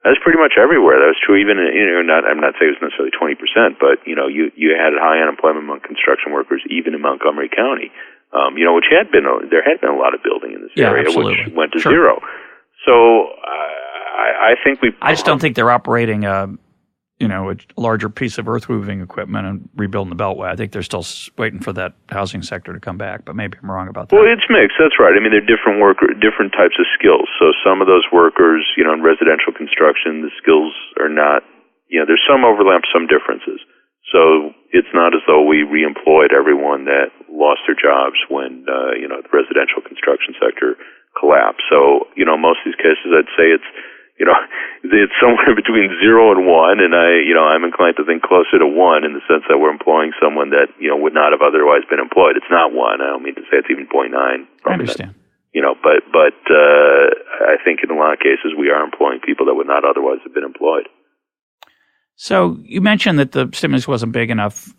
that's pretty much everywhere. That was true even, I'm not saying it was necessarily 20%, but, you had high unemployment among construction workers even in Montgomery County, which there had been a lot of building in this area, absolutely. Which went to zero. So I think I just don't think they're operating a larger piece of earth-moving equipment and rebuilding the Beltway. I think they're still waiting for that housing sector to come back, but maybe I'm wrong about that. Well, it's mixed. That's right. I mean, they're different types of skills. So some of those workers, in residential construction, the skills are not, there's some overlap, some differences. So it's not as though we reemployed everyone that lost their jobs when, the residential construction sector collapsed. So, most of these cases, I'd say it's somewhere between 0 and 1, and I'm inclined to think closer to 1 in the sense that we're employing someone that, would not have otherwise been employed. It's not 1. I don't mean to say it's even 0.9. I understand. But I think in a lot of cases we are employing people that would not otherwise have been employed. So you mentioned that the stimulus wasn't big enough.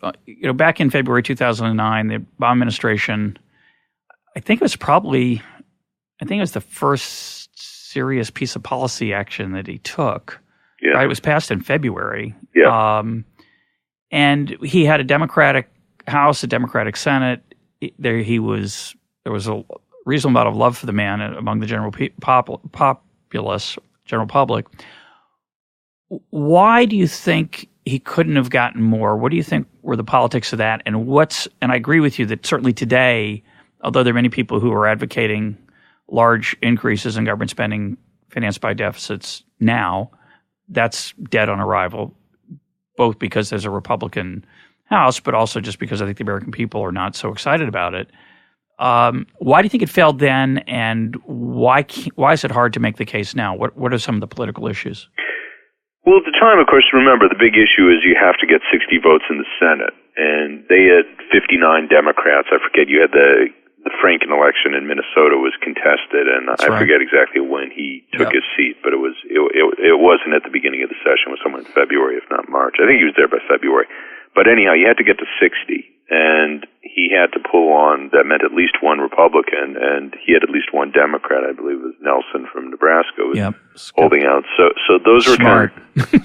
Back in February 2009, the Obama administration, I think it was the first serious piece of policy action that he took. Yeah. Right? It was passed in February. Yeah. And he had a Democratic House, a Democratic Senate. There was a reasonable amount of love for the man among the general populace, general public. Why do you think he couldn't have gotten more? What do you think were the politics of that? And I agree with you that certainly today, although there are many people who are advocating large increases in government spending financed by deficits now, that's dead on arrival, both because there's a Republican House, but also just because I think the American people are not so excited about it. Why do you think it failed then, and why is it hard to make the case now? What are some of the political issues? Well, at the time, of course, remember, the big issue is you have to get 60 votes in the Senate, and they had 59 Democrats. I forget, you had the Franken election in Minnesota was contested, and I forget exactly when he took his seat, but it wasn't at the beginning of the session. It was somewhere in February, if not March. I think he was there by February. But anyhow, you had to get to 60, and he had to pull on, that meant at least one Republican, and he had at least one Democrat, I believe it was Nelson from Nebraska, was holding out. So those were smart.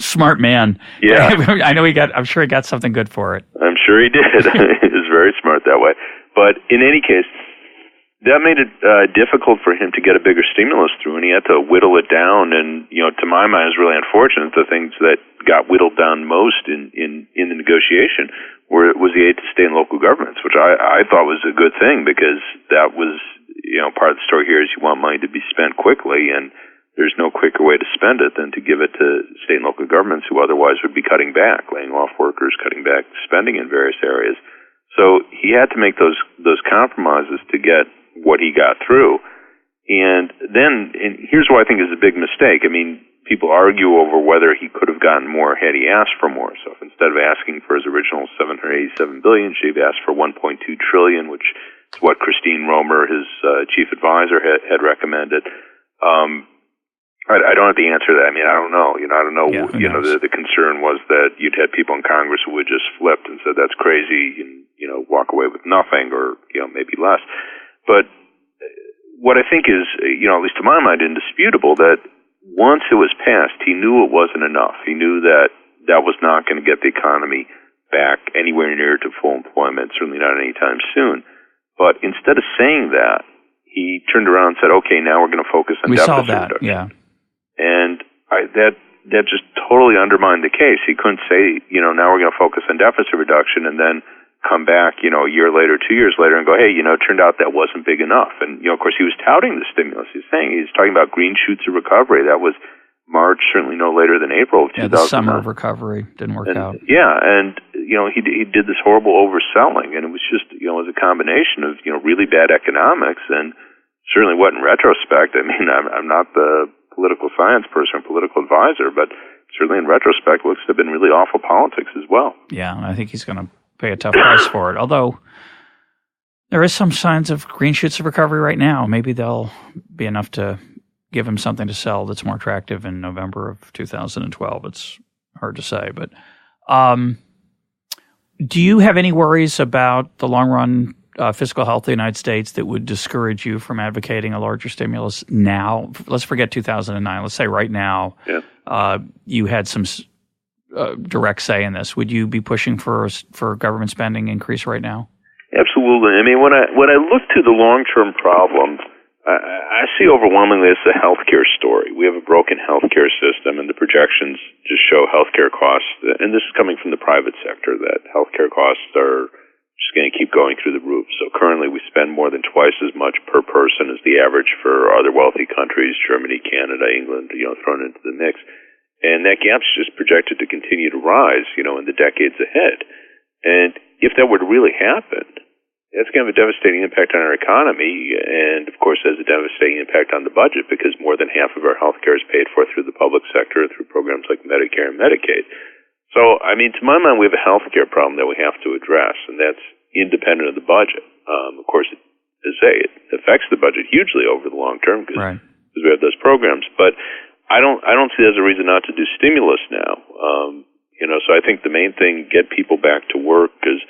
Smart man. Yeah. I know I'm sure he got something good for it. I'm sure he did. He was very smart that way. But in any case, that made it difficult for him to get a bigger stimulus through, and he had to whittle it down. And, to my mind, it's really unfortunate. The things that got whittled down most in the negotiation was the aid to state and local governments, which I thought was a good thing, because that was, part of the story here is you want money to be spent quickly, and there's no quicker way to spend it than to give it to state and local governments who otherwise would be cutting back, laying off workers, cutting back spending in various areas. So he had to make those compromises to get what he got through. And here's what I think is a big mistake. I mean, people argue over whether he could have gotten more had he asked for more. So if instead of asking for his original $787 billion, she'd asked for $1.2 trillion, which is what Christine Romer, his chief advisor, had recommended. I don't have the answer to that. I mean, I don't know. I don't know. Yeah, the concern was that you'd had people in Congress who would just flipped and said that's crazy, and walk away with nothing, or maybe less. But what I think is, at least to my mind, indisputable, that once it was passed, he knew it wasn't enough. He knew that was not going to get the economy back anywhere near to full employment, certainly not anytime soon. But instead of saying that, he turned around and said, okay, now we're going to focus on deficit reduction. Yeah. And that just totally undermined the case. He couldn't say, now we're going to focus on deficit reduction and then come back, a year later, 2 years later, and go, hey, it turned out that wasn't big enough. And, of course, he was touting the stimulus. He's talking about green shoots of recovery. That was March, certainly no later than April of 2009. The summer of recovery didn't work out. Yeah, and, he did this horrible overselling, and it was just, it was a combination of, really bad economics, and certainly what, in retrospect, I mean, I'm not the political science person or political advisor, but certainly in retrospect looks to have been really awful politics as well. Yeah, and I think he's going to pay a tough price for it. Although there is some signs of green shoots of recovery right now. Maybe they'll be enough to give him something to sell that's more attractive in November of 2012. It's hard to say. But do you have any worries about the long-run fiscal health of the United States that would discourage you from advocating a larger stimulus now? Let's forget 2009. Let's say right now you had some direct say in this. Would you be pushing for government spending increase right now? Absolutely. I mean, when I look to the long-term problem, I see overwhelmingly it's a healthcare story. We have a broken healthcare system, and the projections just show healthcare costs, and this is coming from the private sector, that healthcare costs are just going to keep going through the roof. So currently we spend more than twice as much per person as the average for other wealthy countries, Germany, Canada, England, thrown into the mix. And that gap's just projected to continue to rise, in the decades ahead. And if that were to really happen, that's going to have a devastating impact on our economy, and of course has a devastating impact on the budget, because more than half of our health care is paid for through the public sector through programs like Medicare and Medicaid. So, I mean, to my mind, we have a health care problem that we have to address, and that's independent of the budget. Of course, as I say, it affects the budget hugely over the long term because we have those programs. But I don't see it as a reason not to do stimulus now. So I think the main thing, get people back to work, because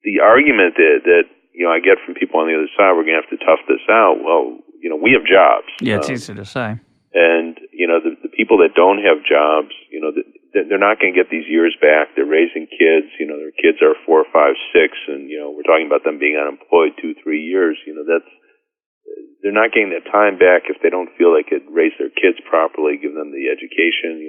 the argument that I get from people on the other side, we're going to have to tough this out. Well, we have jobs. Yeah, it's easy to say. And the people that don't have jobs, they're not going to get these years back. They're raising kids. Their kids are 4, 5, 6, and we're talking about them being unemployed 2, 3 years. They're not getting that time back if they don't feel they could raise their kids properly, give them the education,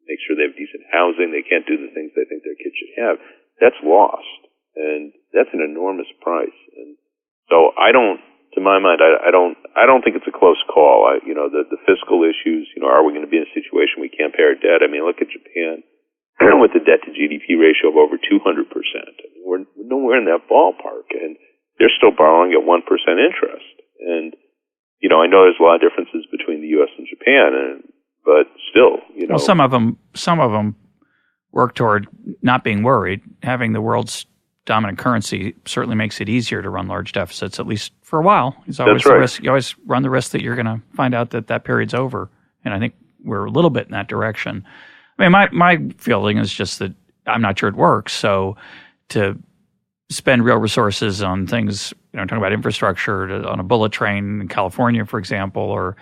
make sure they have decent housing. They can't do the things they think their kids should have. That's lost, and that's an enormous price. And so to my mind, I don't think it's a close call. The fiscal issues, are we going to be in a situation we can't pay our debt? I mean, look at Japan with the debt to GDP ratio of over 200%. We're nowhere in that ballpark, and they're still borrowing at 1% interest. And I know there's a lot of differences between the U.S. and Japan, but still, Well, some of them work toward not being worried. Having the world's dominant currency certainly makes it easier to run large deficits, at least for a while. It's always the risk. You always run the risk that you're going to find out that period's over. And I think we're a little bit in that direction. I mean, my feeling is just that I'm not sure it works. So to spend real resources on things, talking about infrastructure, on a bullet train in California, for example, or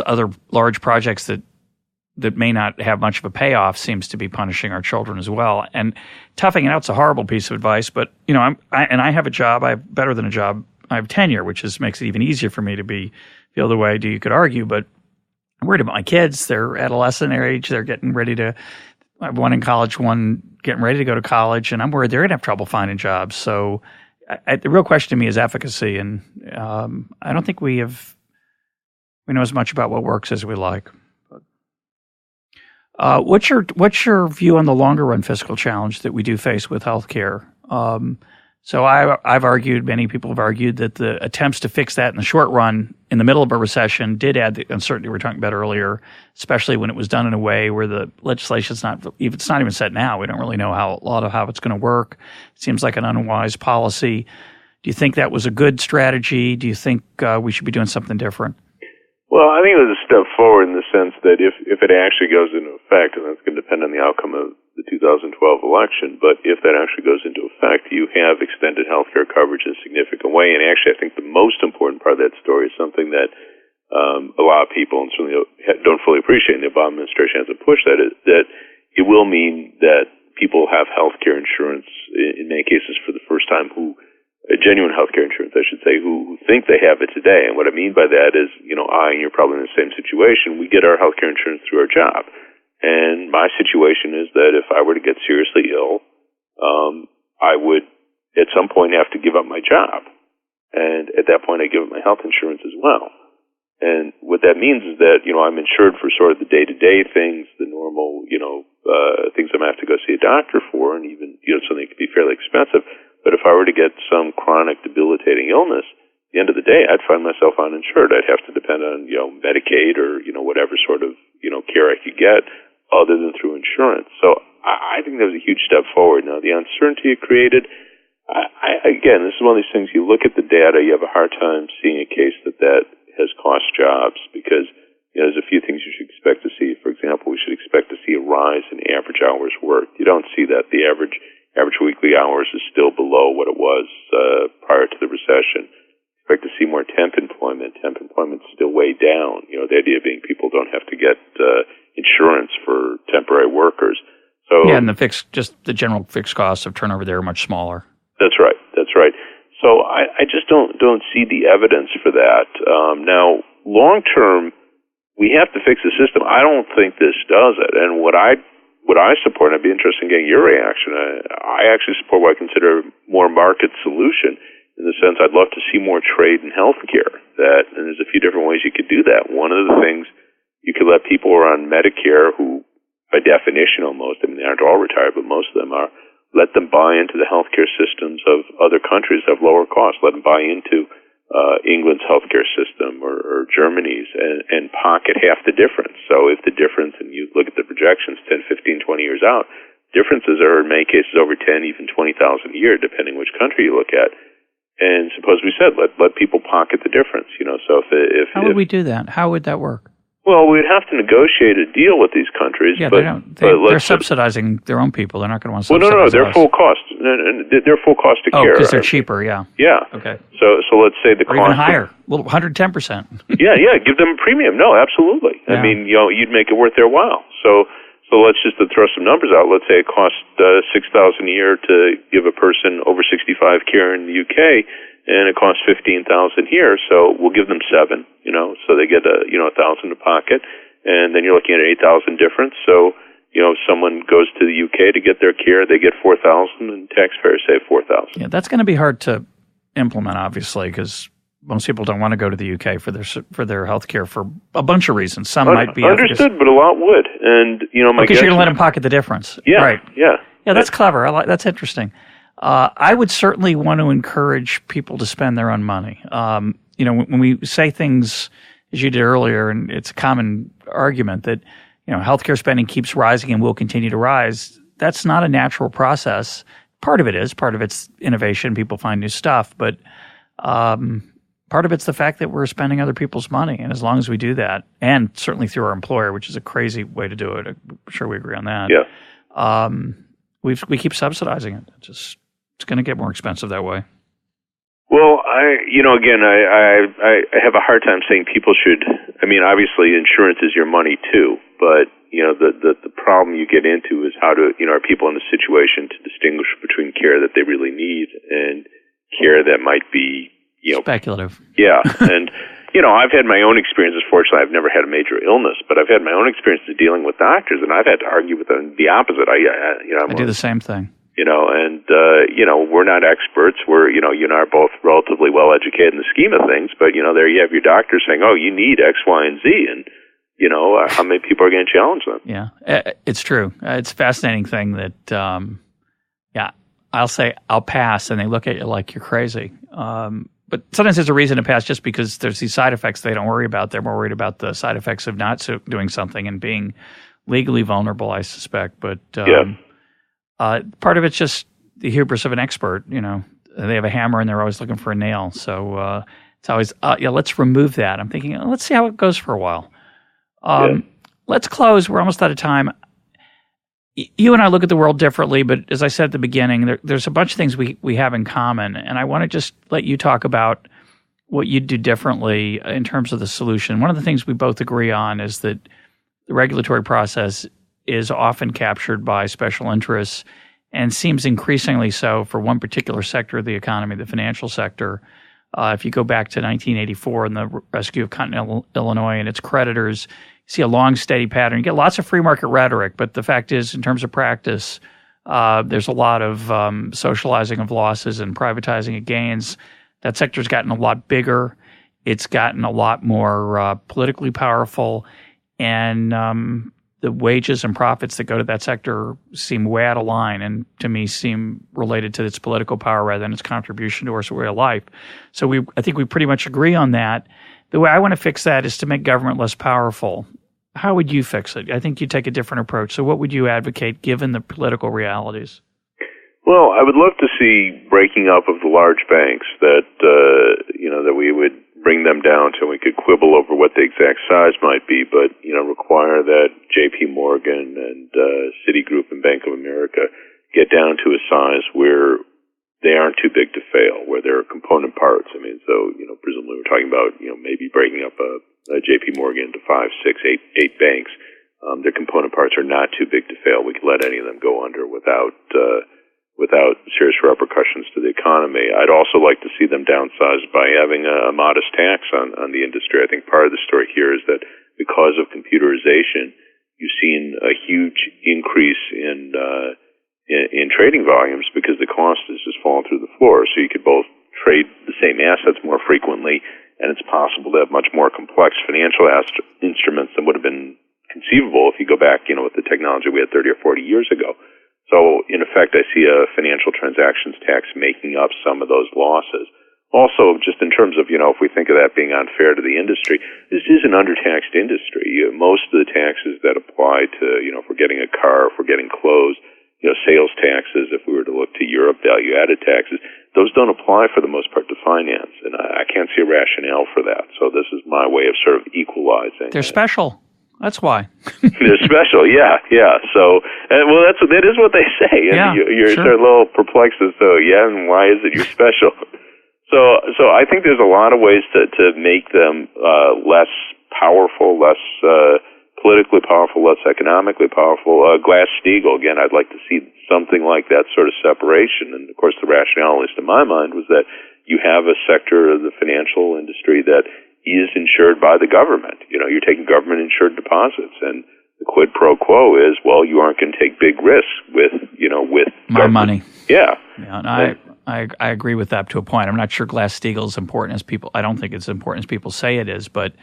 other large projects that may not have much of a payoff, seems to be punishing our children as well. And toughing it out's a horrible piece of advice, but I have a job. I have better than a job. I have tenure, which makes it even easier for me to feel the way you could argue. But I'm worried about my kids. They're adolescent age. They're getting ready to. I have one in college, one getting ready to go to college, and I'm worried they're going to have trouble finding jobs. So the real question to me is efficacy, and I don't think we know as much about what works as we like. What's your view on the longer run fiscal challenge that we do face with healthcare? So I've argued, many people have argued, that the attempts to fix that in the short run, in the middle of a recession, did add the uncertainty we were talking about earlier, especially when it was done in a way where the legislation's not even set now. We don't really know how it's going to work. It seems like an unwise policy. Do you think that was a good strategy? Do you think we should be doing something different? Well, I think it was a step forward in the sense that if it actually goes into effect, and that's going to depend on the outcome of the 2012 election, but if that actually goes into effect, you have extended health care coverage in a significant way. And actually, I think the most important part of that story is something that a lot of people, and certainly don't fully appreciate, and the Obama administration hasn't pushed that, is that it will mean that people have health care insurance, in many cases for the first time, genuine healthcare insurance, I should say, who think they have it today. And what I mean by that is, and you're probably in the same situation, we get our healthcare insurance through our job. And my situation is that if I were to get seriously ill, I would at some point have to give up my job. And at that point, I give up my health insurance as well. And what that means is that, I'm insured for sort of the day-to-day things, the normal, things I might have to go see a doctor for, and even, something that could be fairly expensive. But if I were to get some chronic debilitating illness, at the end of the day, I'd find myself uninsured. I'd have to depend on, Medicaid or, whatever sort of, care I could get other than through insurance. So I think that was a huge step forward. Now, the uncertainty it created, again, this is one of these things, you look at the data, you have a hard time seeing a case that has cost jobs because there's a few things you should expect to see. For example, we should expect to see a rise in average hours worked. You don't see that. The average weekly hours is still below what it was prior to the recession. Expect to see more temp employment. Temp employment's still way down. The idea being people don't have to get insurance for temporary workers. So yeah, and the general fixed costs of turnover there are much smaller. That's right. So I just don't see the evidence for that. Now, long term, we have to fix the system. I don't think this does it. And what I support, and I'd be interested in getting your reaction, I actually support what I consider a more market solution, in the sense I'd love to see more trade in healthcare. And there's a few different ways you could do that. One of the things, you could let people who are on Medicare, who by definition almost, they aren't all retired, but most of them are, let them buy into the healthcare systems of other countries that have lower costs. Let them buy into England's healthcare system or Germany's and pocket half the difference. So if the difference, and you look at the projections 10, 15, 20 years out, differences are in many cases over 10, even 20,000 a year, depending which country you look at. And suppose we said, let people pocket the difference, so if how would we do that? How would that work? Well, we'd have to negotiate a deal with these countries. Yeah, they're subsidizing their own people. They're not going to want to subsidize no, they're us. full cost. They're full cost to care. Oh, because they're cheaper, yeah. Yeah. Okay. So let's say the cost... Or even higher, 110%. yeah, give them a premium. No, absolutely. Yeah. You'd make it worth their while. So let's just throw some numbers out. Let's say it costs $6,000 a year to give a person over 65 care in the UK, and it costs $15,000 here, so we'll give them $7,000, so they get $1,000 in pocket, and then you're looking at an $8,000 difference. So, if someone goes to the UK to get their care, they get $4,000, and taxpayers save $4,000. Yeah, that's going to be hard to implement, obviously, because most people don't want to go to the UK for their health care for a bunch of reasons. Some might be understood, but a lot would, and my because you're going to let them pocket the difference. Yeah, right. Yeah, that's clever. That's interesting. I would certainly want to encourage people to spend their own money. When we say things, as you did earlier, and it's a common argument that, healthcare spending keeps rising and will continue to rise, that's not a natural process. Part of it is. Part of it's innovation. People find new stuff. But part of it's the fact that we're spending other people's money. And as long as we do that, and certainly through our employer, which is a crazy way to do it, I'm sure we agree on that. Yeah. We keep subsidizing it. It's going to get more expensive that way. Well, I have a hard time saying people should. Obviously, insurance is your money too, but the problem you get into is how to, are people in a situation to distinguish between care that they really need and care that might be, speculative. Yeah, and I've had my own experiences. Fortunately, I've never had a major illness, but I've had my own experiences dealing with doctors, and I've had to argue with them the opposite. I do the same thing. We're not experts. We're, you and I are both relatively well educated in the scheme of things, but, there you have your doctor saying, oh, you need X, Y, and Z, and, how many people are going to challenge them? Yeah, it's true. It's a fascinating thing that, I'll say, I'll pass, and they look at you like you're crazy. But sometimes there's a reason to pass just because there's these side effects they don't worry about. They're more worried about the side effects of not doing something and being legally vulnerable, I suspect. But part of it's just the hubris of an expert. They have a hammer and they're always looking for a nail. So it's always, let's remove that. I'm thinking, let's see how it goes for a while. Let's close. We're almost out of time. You and I look at the world differently, but as I said at the beginning, there's a bunch of things we have in common. And I want to just let you talk about what you'd do differently in terms of the solution. One of the things we both agree on is that the regulatory process is often captured by special interests and seems increasingly so for one particular sector of the economy, the financial sector. If you go back to 1984 and the rescue of Continental Illinois and its creditors, you see a long, steady pattern. You get lots of free market rhetoric, but the fact is, in terms of practice, there's a lot of socializing of losses and privatizing of gains. That sector's gotten a lot bigger. It's gotten a lot more politically powerful, and the wages and profits that go to that sector seem way out of line, and to me seem related to its political power rather than its contribution to our way of life. So I think we pretty much agree on that. The way I want to fix that is to make government less powerful. How would you fix it? I think you take a different approach. So what would you advocate given the political realities? Well, I would love to see breaking up of the large banks, that that we would bring them down to, we could quibble over what the exact size might be, but require that J.P. Morgan and Citigroup and Bank of America get down to a size where they aren't too big to fail, where there are component parts. I mean, so presumably we're talking about maybe breaking up a J.P. Morgan into 5, 6, 8 banks. Their component parts are not too big to fail. We could let any of them go under without serious repercussions to the economy. I'd also like to see them downsized by having a modest tax on the industry. I think part of the story here is that because of computerization, you've seen a huge increase in trading volumes because the cost has just fallen through the floor. So you could both trade the same assets more frequently, and it's possible to have much more complex financial instruments than would have been conceivable if you go back, with the technology we had 30 or 40 years ago. So, in effect, I see a financial transactions tax making up some of those losses. Also, just in terms of, if we think of that being unfair to the industry, this is an undertaxed industry. Most of the taxes that apply to, if we're getting a car, if we're getting clothes, sales taxes, if we were to look to Europe, value-added taxes, those don't apply for the most part to finance. And I can't see a rationale for that. So this is my way of sort of equalizing. They're special. That's why. They're special, yeah. So, that is what they say. And you're sure. Sort of a little perplexed as to, and why is it you're special? So I think there's a lot of ways to make them less powerful, less politically powerful, less economically powerful. Glass-Steagall, again, I'd like to see something like that sort of separation. And, of course, the rationale, at least in my mind, was that you have a sector of the financial industry that is insured by the government. You're taking government-insured deposits, and the quid pro quo is, well, you aren't going to take big risks with my money. Yeah. And I agree with that to a point. I'm not sure Glass-Steagall is important as people. I don't think it's important as people say it is, but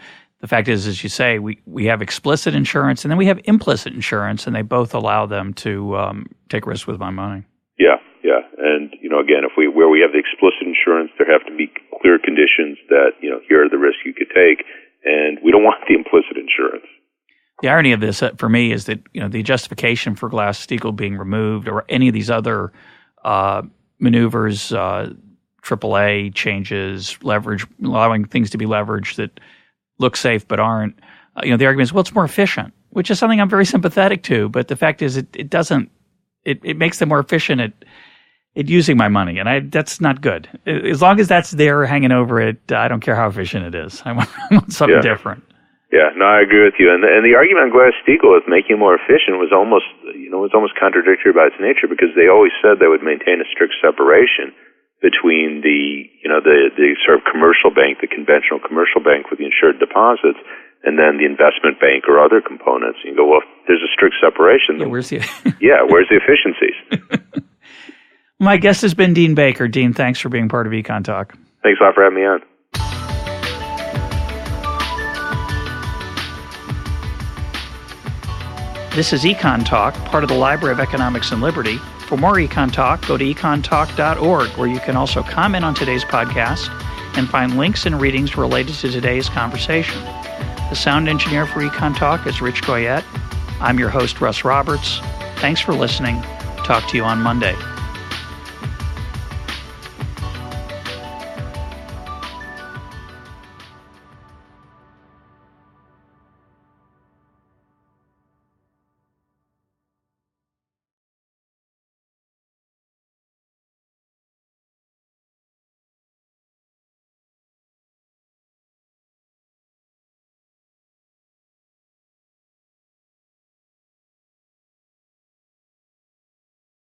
the fact is, as you say, we have explicit insurance and then we have implicit insurance, and they both allow them to take risks with my money. Yeah. And, again, where we have the explicit insurance, there have to be clear conditions that, here are the risks you could take, and we don't want the implicit insurance. The irony of this, for me, is that, the justification for Glass-Steagall being removed or any of these other maneuvers, AAA changes, leverage, allowing things to be leveraged that look safe but aren't, the argument is, well, it's more efficient, which is something I'm very sympathetic to. But the fact is, it doesn't. It makes them more efficient at using my money, and that's not good. As long as that's there hanging over it, I don't care how efficient it is. I want something different. Yeah, no, I agree with you. And the argument on Glass-Steagall with making it more efficient was almost contradictory by its nature, because they always said they would maintain a strict separation between the sort of commercial bank, the conventional commercial bank with the insured deposits, and then the investment bank or other components. And you go, well, if there's a strict separation. Yeah, where's the efficiencies? My guest has been Dean Baker. Dean, thanks for being part of EconTalk. Thanks a lot for having me on. This is EconTalk, part of the Library of Economics and Liberty. For more EconTalk, go to econtalk.org, where you can also comment on today's podcast and find links and readings related to today's conversation. The sound engineer for EconTalk is Rich Goyette. I'm your host, Russ Roberts. Thanks for listening. Talk to you on Monday.